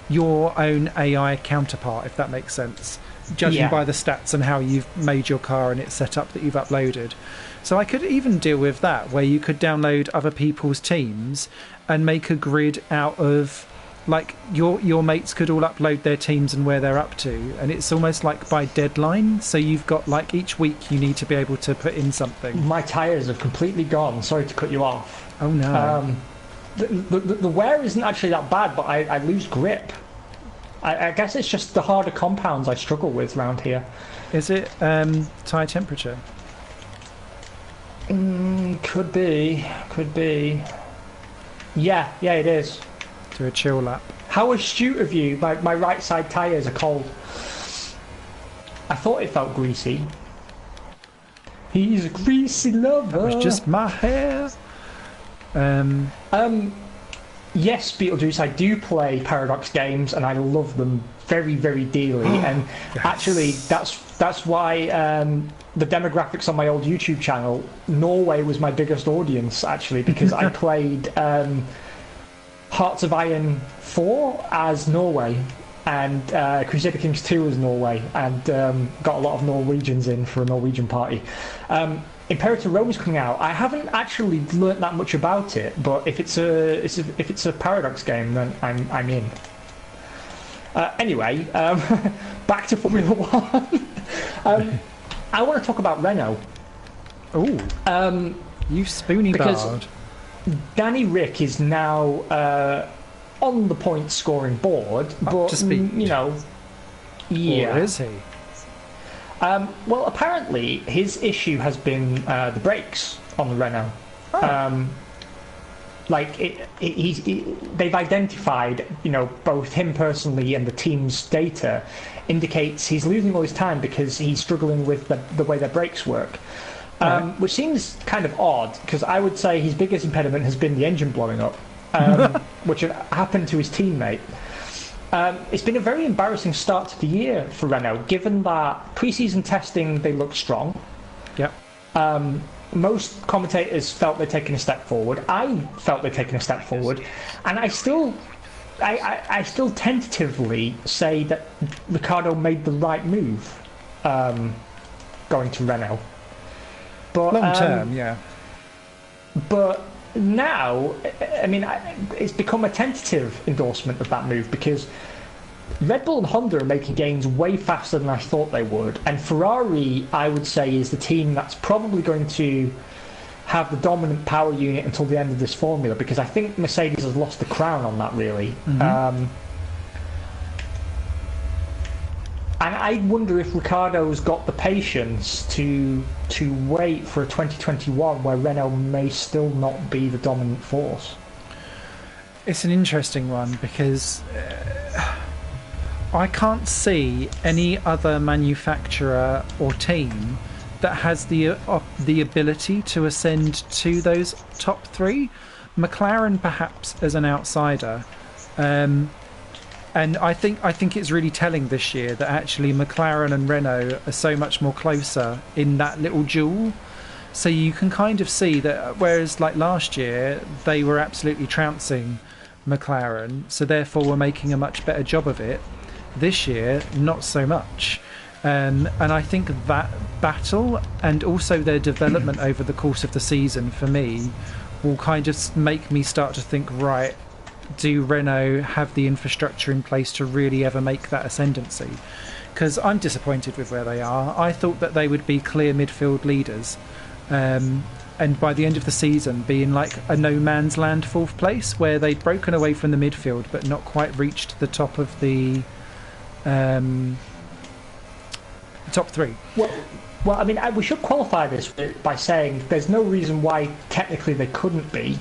your own AI counterpart, if that makes sense, judging by the stats and how you've made your car and it's set up that you've uploaded. So I could even deal with that, where you could download other people's teams and make a grid out of, like, your mates could all upload their teams and where they're up to, and it's almost like by deadline. So you've got, like, each week you need to be able to put in something. My tyres have completely gone. Sorry to cut you off. Oh no. The wear isn't actually that bad, but I lose grip. I guess it's just the harder compounds I struggle with around here. Is it tyre temperature? Could be. Yeah, it is. Do a chill lap. How astute of you. My right side tyres are cold. I thought it felt greasy. He's a greasy lover. It was just my hair. Yes, Beetlejuice, I do play Paradox games, and I love them very, very dearly. And yes. Actually, that's why the demographics on my old YouTube channel, Norway was my biggest audience, actually, because I played Hearts of Iron 4 as Norway, and Crusader Kings 2 as Norway, and got a lot of Norwegians in for a Norwegian party. Imperator Rome is coming out. I haven't actually learnt that much about it, but if it's a Paradox game, then I'm in. Anyway, back to Formula One. I want to talk about Renault. Oh, you spoony bard. Danny Rick is now on the point scoring board, but Or is he? Well, apparently his issue has been the brakes on the Renault. Oh. They've identified, both him personally and the team's data indicates he's losing all his time because he's struggling with the way their brakes work. Which seems kind of odd, because I would say his biggest impediment has been the engine blowing up, which had happened to his teammate. It's been a very embarrassing start to the year for Renault, given that pre-season testing they looked strong. Yep. Most commentators felt they'd taken a step forward. I felt they'd taken a step forward, and I still tentatively say that Ricciardo made the right move going to Renault. But long term, yeah. But now, it's become a tentative endorsement of that move, because Red Bull and Honda are making gains way faster than I thought they would, and Ferrari, I would say, is the team that's probably going to have the dominant power unit until the end of this formula, because I think Mercedes has lost the crown on that, really. And I wonder if Ricciardo's got the patience to wait for a 2021 where Renault may still not be the dominant force. It's an interesting one, because I can't see any other manufacturer or team that has the ability to ascend to those top three. McLaren perhaps as an outsider. And I think it's really telling this year that actually McLaren and Renault are so much more closer in that little duel. So you can kind of see that, whereas like last year they were absolutely trouncing McLaren, so therefore we're making a much better job of it. This year, not so much. And I think that battle and also their development over the course of the season, for me, will kind of make me start to think, right, do Renault have the infrastructure in place to really ever make that ascendancy? Because I'm disappointed with where they are. I thought that they would be clear midfield leaders, and by the end of the season be in like a no man's land fourth place, where they'd broken away from the midfield but not quite reached the top of the top three. Well, I mean, we should qualify this by saying there's no reason why technically they couldn't be.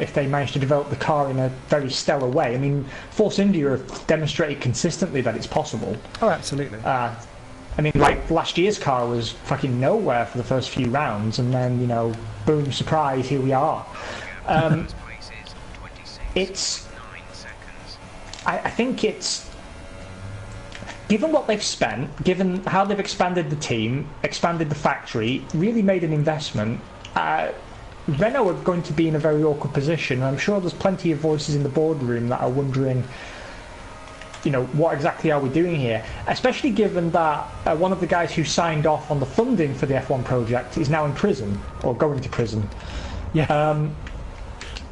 If they managed to develop the car in a very stellar way. I mean, Force India have demonstrated consistently that it's possible. Oh, absolutely. I mean, like, last year's car was fucking nowhere for the first few rounds, and then, you know, boom, surprise, here we are. I think it's... Given what they've spent, given how they've expanded the team, expanded the factory, really made an investment... Renault are going to be in a very awkward position. I'm sure there's plenty of voices in the boardroom that are wondering, you know, what exactly are we doing here? Especially given that one of the guys who signed off on the funding for the F1 project is now in prison, or going to prison. Yeah.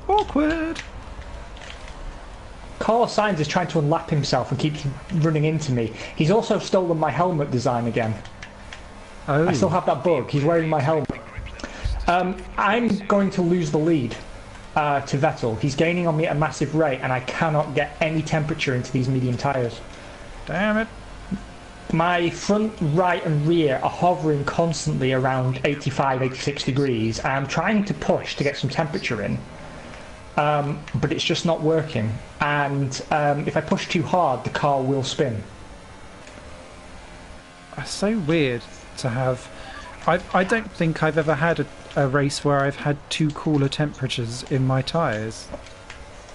Awkward. Carlos Sainz is trying to unlap himself and keeps running into me. He's also stolen my helmet design again. Oh. I still have that bug. He's wearing my helmet. I'm going to lose the lead to Vettel. He's gaining on me at a massive rate, and I cannot get any temperature into these medium tyres. Damn it. My front, right and rear are hovering constantly around 85, 86 degrees. I'm trying to push to get some temperature in, but it's just not working. And if I push too hard, the car will spin. It's so weird to have... I don't think I've ever had a race where I've had too cooler temperatures in my tyres.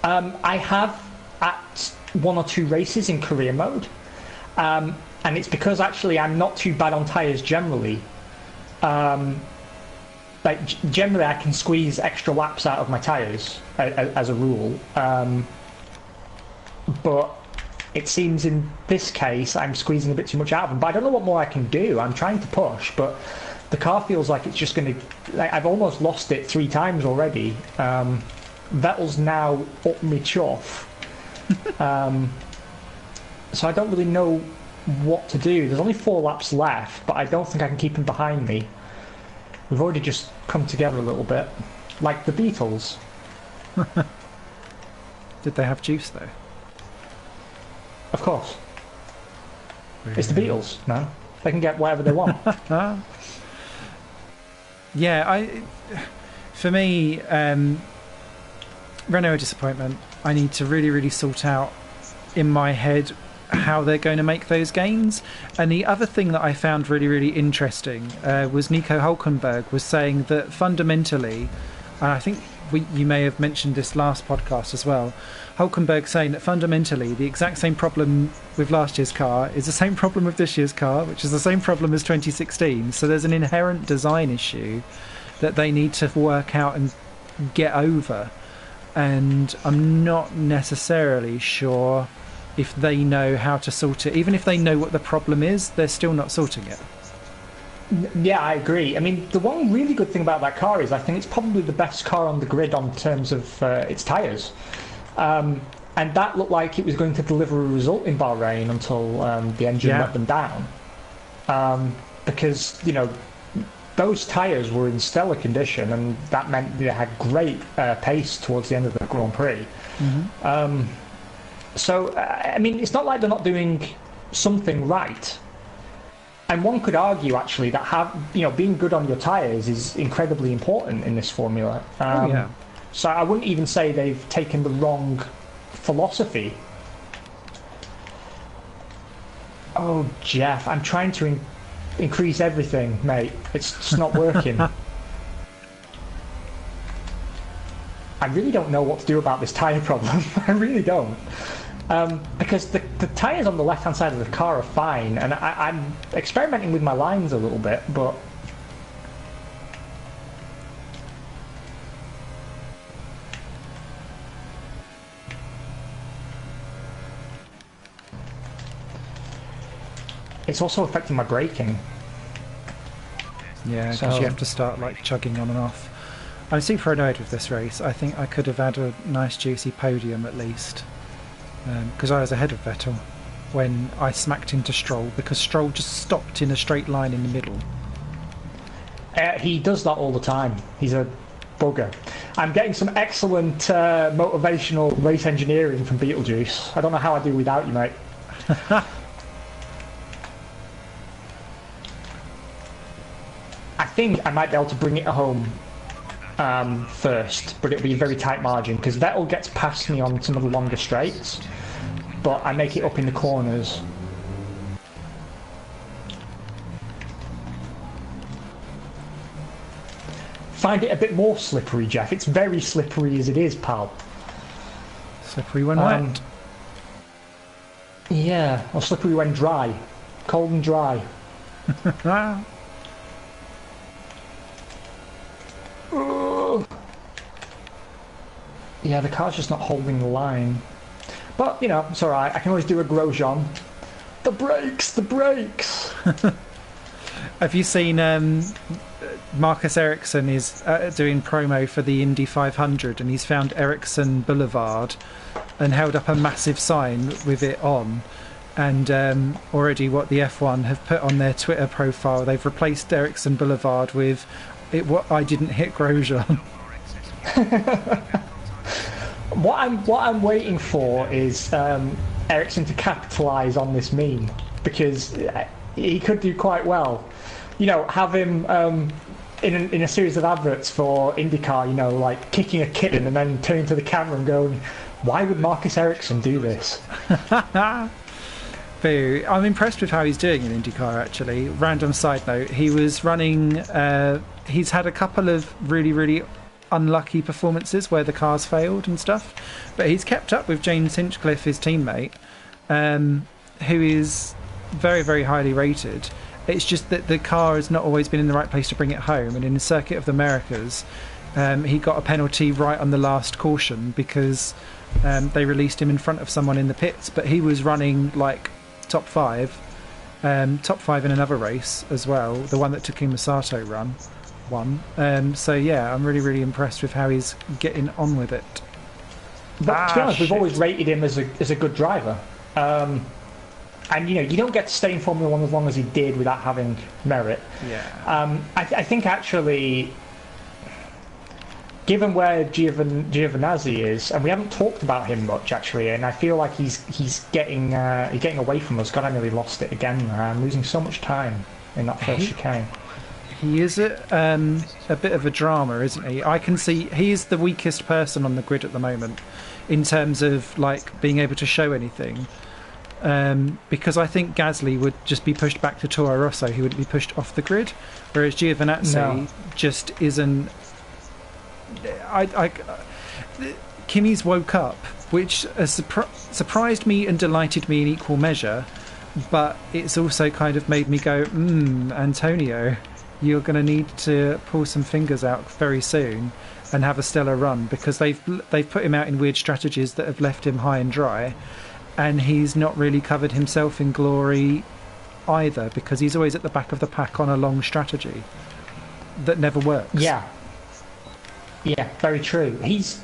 I have at one or two races in career mode, and it's because actually I'm not too bad on tyres generally. Like generally I can squeeze extra laps out of my tyres as a rule, but it seems in this case I'm squeezing a bit too much out of them. But I don't know what more I can do. I'm trying to push, but the car feels like it's just going to... Like, I've almost lost it 3 times already. Vettel's now up me chuff. So I don't really know what to do. There's only 4 laps left, but I don't think I can keep him behind me. We've already just come together a little bit. Like the Beatles. Did they have juice, though? Of course. Really? It's the Beatles, no? They can get whatever they want. Yeah, for me, Renault a disappointment. I need to really, really sort out in my head how they're going to make those gains. And the other thing that I found really, really interesting was Nico Hülkenberg was saying that fundamentally, and I think you may have mentioned this last podcast as well, Hülkenberg saying that fundamentally the exact same problem with last year's car is the same problem with this year's car, which is the same problem as 2016. So there's an inherent design issue that they need to work out and get over. And I'm not necessarily sure if they know how to sort it. Even if they know what the problem is, they're still not sorting it. Yeah, I agree. I mean, the one really good thing about that car is I think it's probably the best car on the grid on terms of its tyres. And that looked like it was going to deliver a result in Bahrain until the engine let them down. Because, you know, those tyres were in stellar condition, and that meant they had great pace towards the end of the Grand Prix. Mm-hmm. So, I mean, it's not like they're not doing something right. And one could argue, actually, that being good on your tyres is incredibly important in this formula. So I wouldn't even say they've taken the wrong philosophy. Oh, Jeff, I'm trying to increase everything, mate. It's just not working. I really don't know what to do about this tyre problem. I really don't. Because the tyres on the left-hand side of the car are fine, and I'm experimenting with my lines a little bit, but... it's also affecting my braking. Yeah, because So- you have to start like chugging on and off. I'm super annoyed with this race. I think I could have had a nice juicy podium at least, because I was ahead of Vettel when I smacked into Stroll because Stroll just stopped in a straight line in the middle. He does that all the time. He's a bugger. I'm getting some excellent motivational race engineering from Beetlejuice. I don't know how I do without you, mate. I think I might be able to bring it home first, but it'll be a very tight margin because Vettel gets past me on some of the longer straights, but I make it up in the corners. Find it a bit more slippery, Jeff. It's very slippery as it is, pal. Slippery when wet. Yeah, or slippery when dry. Cold and dry. Oh. Yeah, the car's just not holding the line. But, you know, it's alright. I can always do a Grosjean. The brakes! The brakes! Have you seen Marcus Ericsson is doing promo for the Indy 500 and he's found Ericsson Boulevard and held up a massive sign with it on, and already what the F1 have put on their Twitter profile, they've replaced Ericsson Boulevard with what I didn't hit Grosjean. What I'm waiting for is Ericsson to capitalise on this meme, because he could do quite well. You know, have him in a series of adverts for IndyCar, you know, like kicking a kitten and then turning to the camera and going, why would Marcus Ericsson do this? Boo. I'm impressed with how he's doing in IndyCar, actually. Random side note, he was running... he's had a couple of really, really unlucky performances where the car's failed and stuff, but he's kept up with James Hinchcliffe, his teammate, who is very, very highly rated. It's just that the car has not always been in the right place to bring it home, and in the Circuit of the Americas he got a penalty right on the last caution because they released him in front of someone in the pits, but he was running like top five in another race as well, the one that Takuma Sato won. So yeah, I'm really, really impressed with how he's getting on with it. But to be honest, we've always rated him as a good driver. And you know, you don't get to stay in Formula 1 as long as he did without having merit. Yeah. I think actually, given where Giovinazzi is, and we haven't talked about him much actually, and I feel like he's getting away from us. God, I nearly lost it again. I'm losing so much time in that first chicane. He is a bit of a drama, isn't he? I can see he is the weakest person on the grid at the moment in terms of like being able to show anything. Because I think Gasly would just be pushed back to Toro Rosso. He wouldn't be pushed off the grid, whereas Giovinazzi just isn't. Kimi's woke up, which has surprised me and delighted me in equal measure, but it's also kind of made me go, Antonio, you're going to need to pull some fingers out very soon and have a stellar run, because they've put him out in weird strategies that have left him high and dry, and he's not really covered himself in glory either, because he's always at the back of the pack on a long strategy that never works. Yeah, very true. He's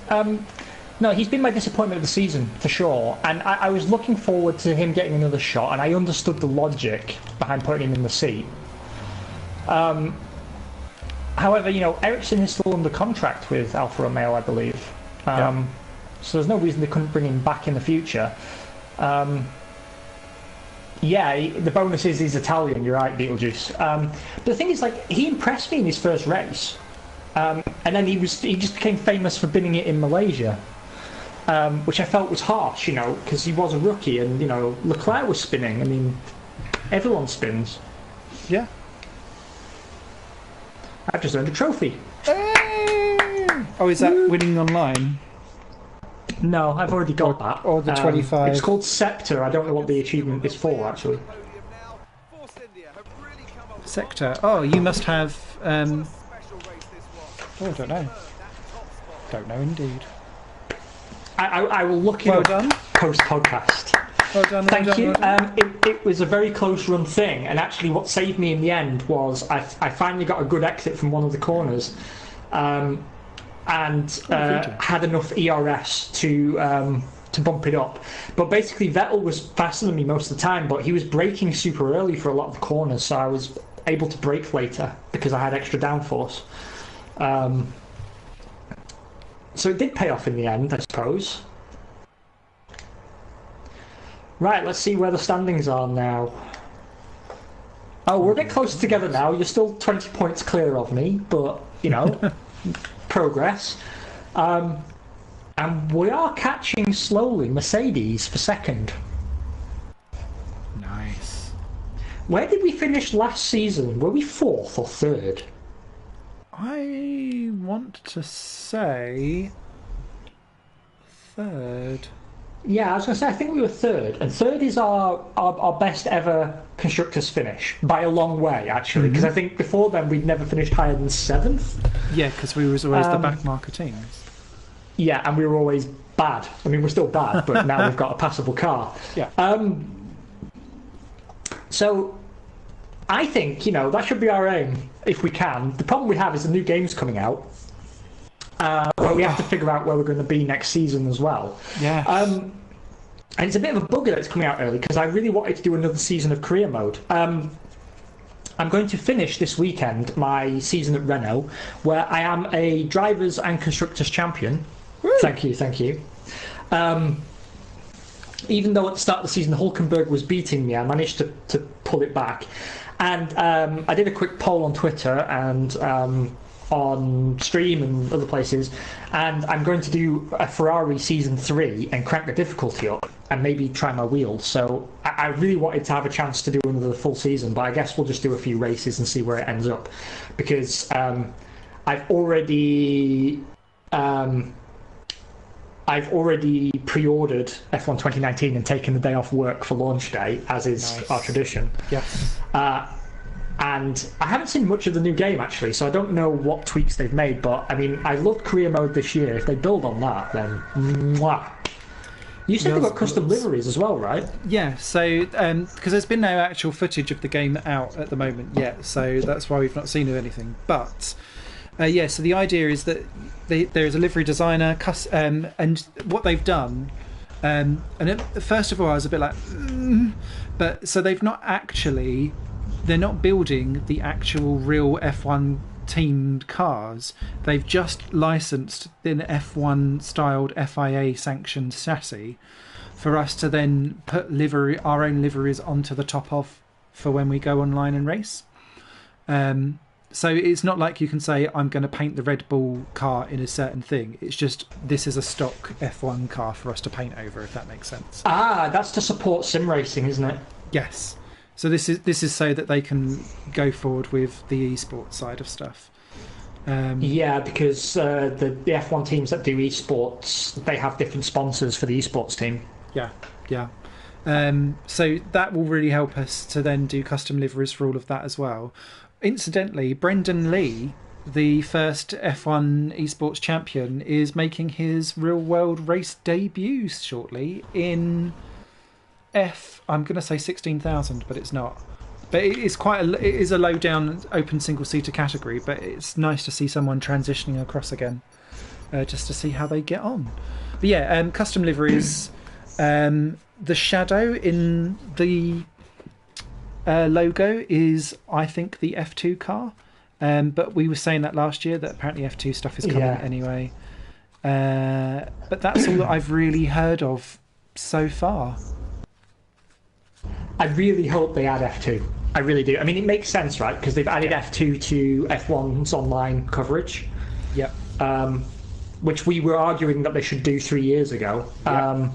he's been my disappointment of the season for sure, and I was looking forward to him getting another shot, and I understood the logic behind putting him in the seat. However, you know, Ericsson is still under contract with Alfa Romeo, I believe. So there's no reason they couldn't bring him back in the future. The bonus is he's Italian, you're right, Beetlejuice. But the thing is, like, he impressed me in his first race. And then he just became famous for binning it in Malaysia. Which I felt was harsh, you know, because he was a rookie, and, you know, Leclerc was spinning. I mean, everyone spins. Yeah. I've just earned a trophy. Oh, is that winning online? No, I've already got that. Or the 25. It's called Scepter. I don't know what the achievement is for, actually. Sector. Oh, you must have... Oh, I don't know. Don't know, indeed. I will look it Well up done. post-podcast. Well done. Thank you. It was a very close run thing, and actually what saved me in the end was I finally got a good exit from one of the corners, and had enough ERS to bump it up. But basically Vettel was faster than me most of the time, but he was braking super early for a lot of the corners, so I was able to brake later because I had extra downforce. So it did pay off in the end, I suppose. Right, let's see where the standings are now. Oh, we're a bit closer together now. You're still 20 points clear of me, but, you know, progress. And we are catching slowly Mercedes for second. Nice. Where did we finish last season? Were we fourth or third? I want to say third. Yeah, I was going to say, I think we were third. And third is our best ever constructors finish, by a long way, actually. Because I think before then we'd never finished higher than seventh. Yeah, because we was always the backmarker teams. Yeah, and we were always bad. I mean, we're still bad, but now we've got a passable car. Yeah. So I think, you know, that should be our aim, if we can. The problem we have is the new game's coming out. But we have to figure out where we're going to be next season as well. Yeah. And it's a bit of a bugger that it's coming out early, because I really wanted to do another season of career mode. I'm going to finish this weekend my season at Renault, where I am a drivers and constructors champion. Woo! Thank you. Even though at the start of the season Hulkenberg was beating me, I managed to pull it back. And I did a quick poll on Twitter and on stream and other places, and I'm going to do a Ferrari season 3 and crank the difficulty up and maybe try my wheels. So I really wanted to have a chance to do another full season, but I guess we'll just do a few races and see where it ends up, because I've already pre-ordered F1 2019 and taken the day off work for launch day, as is our tradition. Yes. And I haven't seen much of the new game, actually, so I don't know what tweaks they've made, but, I mean, I loved career mode this year. If they build on that, then mwah. You said they've got custom liveries as well, right? Yeah, so, because there's been no actual footage of the game out at the moment yet, so that's why we've not seen anything. But, yeah, so the idea is that there's a livery designer, and what they've done, and first of all I was a bit like, but, so they've not actually... They're not building the actual real F1 teamed cars. They've just licensed an F1 styled FIA sanctioned chassis for us to then put our own liveries onto the top of for when we go online and race. So it's not like you can say, I'm going to paint the Red Bull car in a certain thing. It's just, this is a stock F1 car for us to paint over, if that makes sense. That's to support sim racing, isn't it? Yes. So this is so that they can go forward with the esports side of stuff. Yeah, because the F1 teams that do esports, they have different sponsors for the esports team. Yeah. So that will really help us to then do custom liveries for all of that as well. Incidentally, Brendan Lee, the first F1 esports champion, is making his real world race debut shortly in... I'm going to say 16,000, but it's not. But it is a low down open single seater category. But it's nice to see someone transitioning across again, just to see how they get on. But yeah, custom liveries. The shadow in the logo is, I think, the F2 car. But we were saying that last year that apparently F2 stuff is coming anyway. But that's all that I've really heard of so far. I really hope they add F2. I really do. I mean, it makes sense, right? Because they've added F2 to F1's online coverage. Yep. Which we were arguing that they should do 3 years ago. Yep.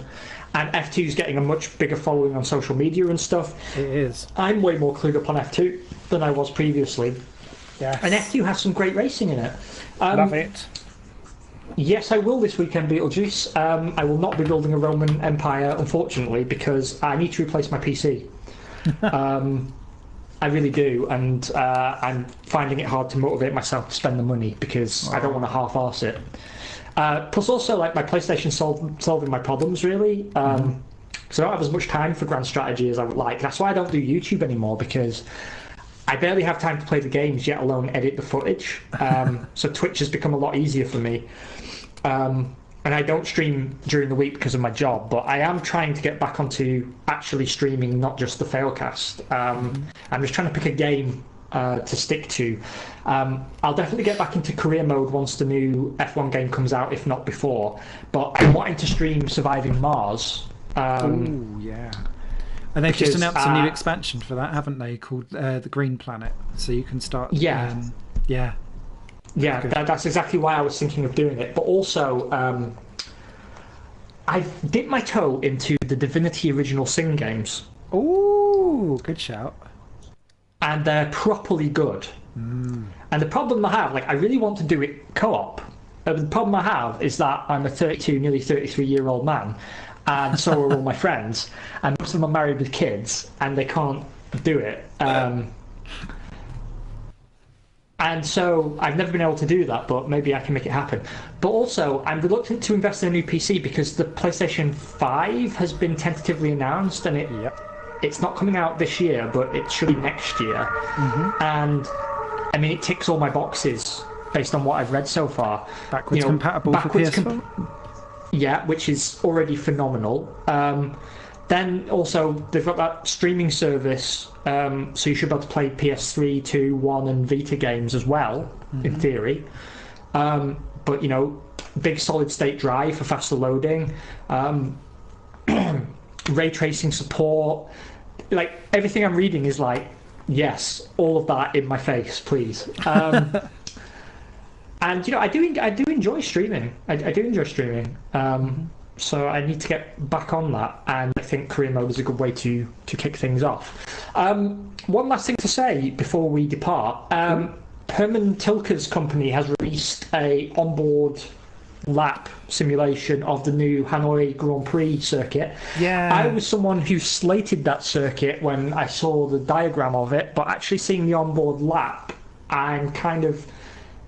And F2 is getting a much bigger following on social media and stuff. It is. I'm way more clued up on F2 than I was previously. Yes. And F2 has some great racing in it. Love it. Yes, I will this weekend, Beetlejuice. I will not be building a Roman Empire, unfortunately, because I need to replace my PC. I really do, and I'm finding it hard to motivate myself to spend the money because I don't want to half-arse it. Plus, also, like, my PlayStation solving my problems, really. because I don't have as much time for grand strategy as I would like. That's why I don't do YouTube anymore, because I barely have time to play the games, yet alone edit the footage. So Twitch has become a lot easier for me. And I don't stream during the week because of my job, but I am trying to get back onto actually streaming, not just the Failcast. I'm just trying to pick a game to stick to. I'll definitely get back into career mode once the new F1 game comes out, if not before. But I'm wanting to stream Surviving Mars. Oh, yeah. And they've just announced a new expansion for that, haven't they, called The Green Planet. So you can start... Yeah. That's exactly why I was thinking of doing it. But also, I've dipped my toe into the Divinity Original Sin games. Ooh, good shout. And they're properly good. And the problem I have, I really want to do it co-op. The problem I have is that I'm a 32, nearly 33-year-old man, and so are all my friends, and most of them are married with kids, and they can't do it. And so I've never been able to do that, but maybe I can make it happen. But also, I'm reluctant to invest in a new PC because the PlayStation 5 has been tentatively announced, and it's not coming out this year, but it should be next year. And I mean, it ticks all my boxes based on what I've read so far. Backwards compatible for PS4? Yeah, which is already phenomenal. Then also, they've got that streaming service, so you should be able to play PS3, 2, 1 and Vita games as well, in theory. But, big solid-state drive for faster loading, ray tracing support. Everything I'm reading is yes, all of that in my face, please. And I do enjoy streaming. I do enjoy streaming. So I need to get back on that, and I think career mode is a good way to kick things off. One last thing to say before we depart. Herman Tilke's company has released a onboard lap simulation of the new Hanoi Grand Prix circuit. Yeah. I was someone who slated that circuit when I saw the diagram of it, but actually seeing the onboard lap, I'm kind of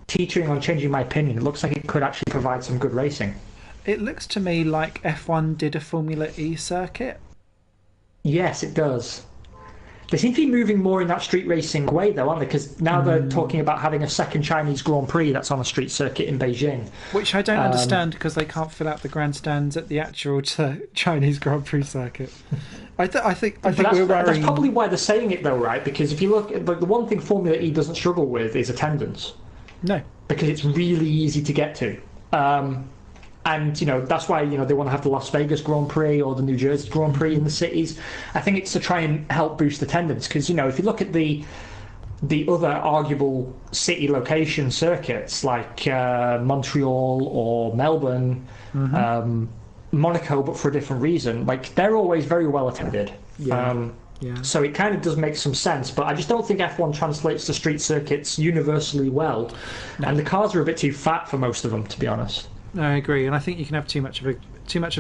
teetering on changing my opinion. It looks like it could actually provide some good racing. It looks to me like F1 did a Formula E circuit. Yes, it does. They seem to be moving more in that street racing way, though, aren't they? Because now they're talking about having a second Chinese Grand Prix that's on a street circuit in Beijing. Which I don't understand, because they can't fill out the grandstands at the actual Chinese Grand Prix circuit. I think we're worrying... That's probably why they're saying it, though, right? Because if you look at the one thing Formula E doesn't struggle with is attendance. No. Because it's really easy to get to. And, that's why, they want to have the Las Vegas Grand Prix or the New Jersey Grand Prix in the cities. I think it's to try and help boost attendance. Because, if you look at the other arguable city location circuits, like Montreal or Melbourne, Monaco, but for a different reason, they're always very well attended. Yeah. So it kind of does make some sense, but I just don't think F1 translates to street circuits universally well. No. And the cars are a bit too fat for most of them, to be honest. I agree, and I think you can have too much of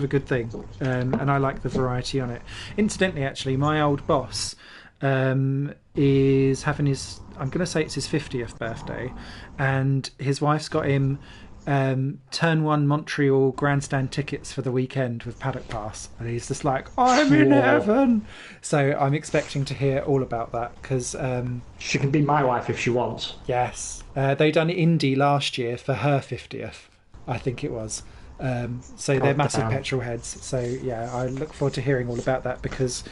a good thing, and I like the variety on it. Incidentally, actually, my old boss is having his, I'm going to say it's his 50th birthday, and his wife's got him Turn 1 Montreal grandstand tickets for the weekend with paddock pass, and he's just like, I'm in heaven. So I'm expecting to hear all about that, because she can be my wife if she wants. Yes, they done Indy last year for her 50th, I think it was. So they're massive petrol heads. So yeah, I look forward to hearing all about that, because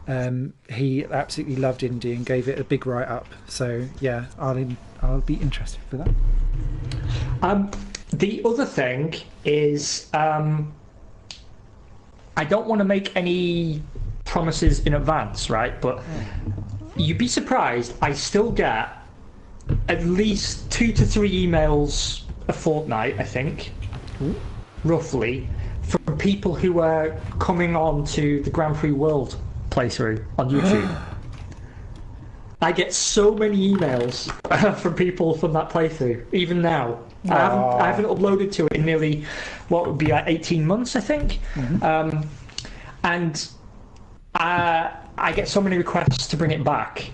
he absolutely loved Indy and gave it a big write up. So yeah, I'll be interested for that. The other thing is, I don't want to make any promises in advance, right? But you'd be surprised, I still get at least 2 to 3 emails a fortnight, I think, roughly, from people who are coming on to the Grand Prix World playthrough on YouTube. I get so many emails from people from that playthrough, even now. I haven't uploaded to it in nearly, what would be 18 months, I think. And I get so many requests to bring it back.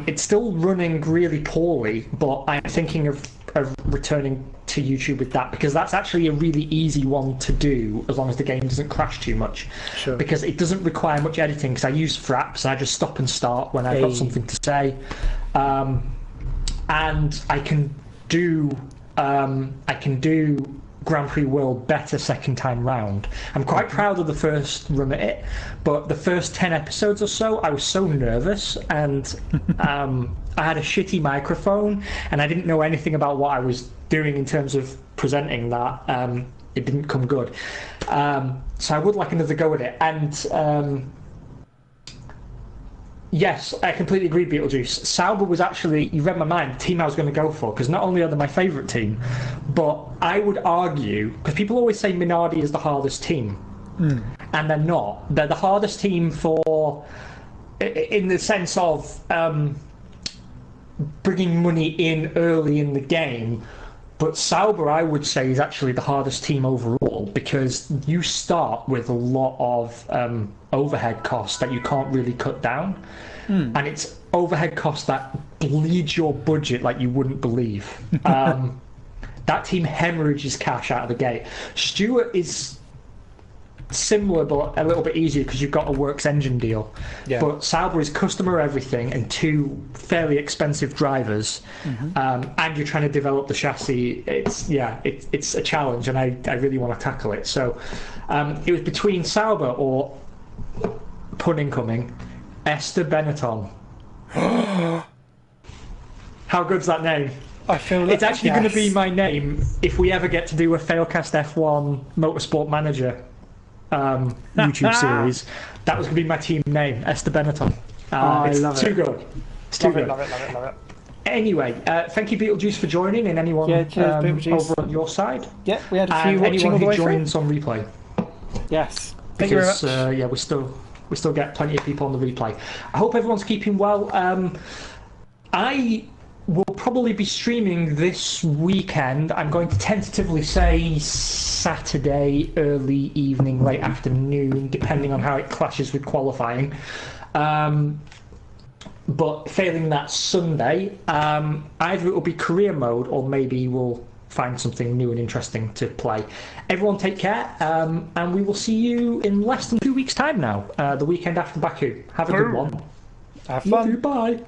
It's still running really poorly, but I'm thinking of of returning to YouTube with that, because that's actually a really easy one to do as long as the game doesn't crash too much. Sure. Because it doesn't require much editing, because I use Fraps, I just stop and start when I've got something to say. And I can do Grand Prix World better second time round. I'm quite proud of the first run at it, but the first 10 episodes or so, I was so nervous, and I had a shitty microphone, and I didn't know anything about what I was doing in terms of presenting that. It didn't come good. So I would like another go at it. And yes, I completely agree, Beetlejuice. Sauber was actually, you read my mind, the team I was going to go for, because not only are they my favourite team, but I would argue, because people always say Minardi is the hardest team, and they're not. They're the hardest team in the sense of bringing money in early in the game, but Sauber, I would say, is actually the hardest team overall, because you start with a lot of overhead costs that you can't really cut down, and it's overhead costs that bleed your budget like you wouldn't believe. That team hemorrhages cash out of the gate. Stewart is similar but a little bit easier because you've got a works engine deal. Yeah. But Sauber is customer everything and 2 fairly expensive drivers, and you're trying to develop the chassis. It's a challenge, and I really want to tackle it. So it was between Sauber or, pun incoming, Esther Benetton. How good's that name? I feel it's actually going to be my name if we ever get to do a Failcast F1 Motorsport Manager YouTube series. That was going to be my team name, Esther Benetton. I love it. Too good. It's too good. Love it. Anyway, thank you, Beetlejuice, for joining, and anyone over on your side. Yeah, we had a few and watching anyone all the who way joins through. on replay. Yes. Because, thank you very much. we still get plenty of people on the replay. I hope everyone's keeping well. I will probably be streaming this weekend. I'm going to tentatively say Saturday, early evening, late afternoon, depending on how it clashes with qualifying. But failing that, Sunday, either it will be career mode or maybe we'll find something new and interesting to play. Everyone take care, and we will see you in less than 2 weeks' time now, the weekend after Baku. Have a good one. Have fun. Love you, bye.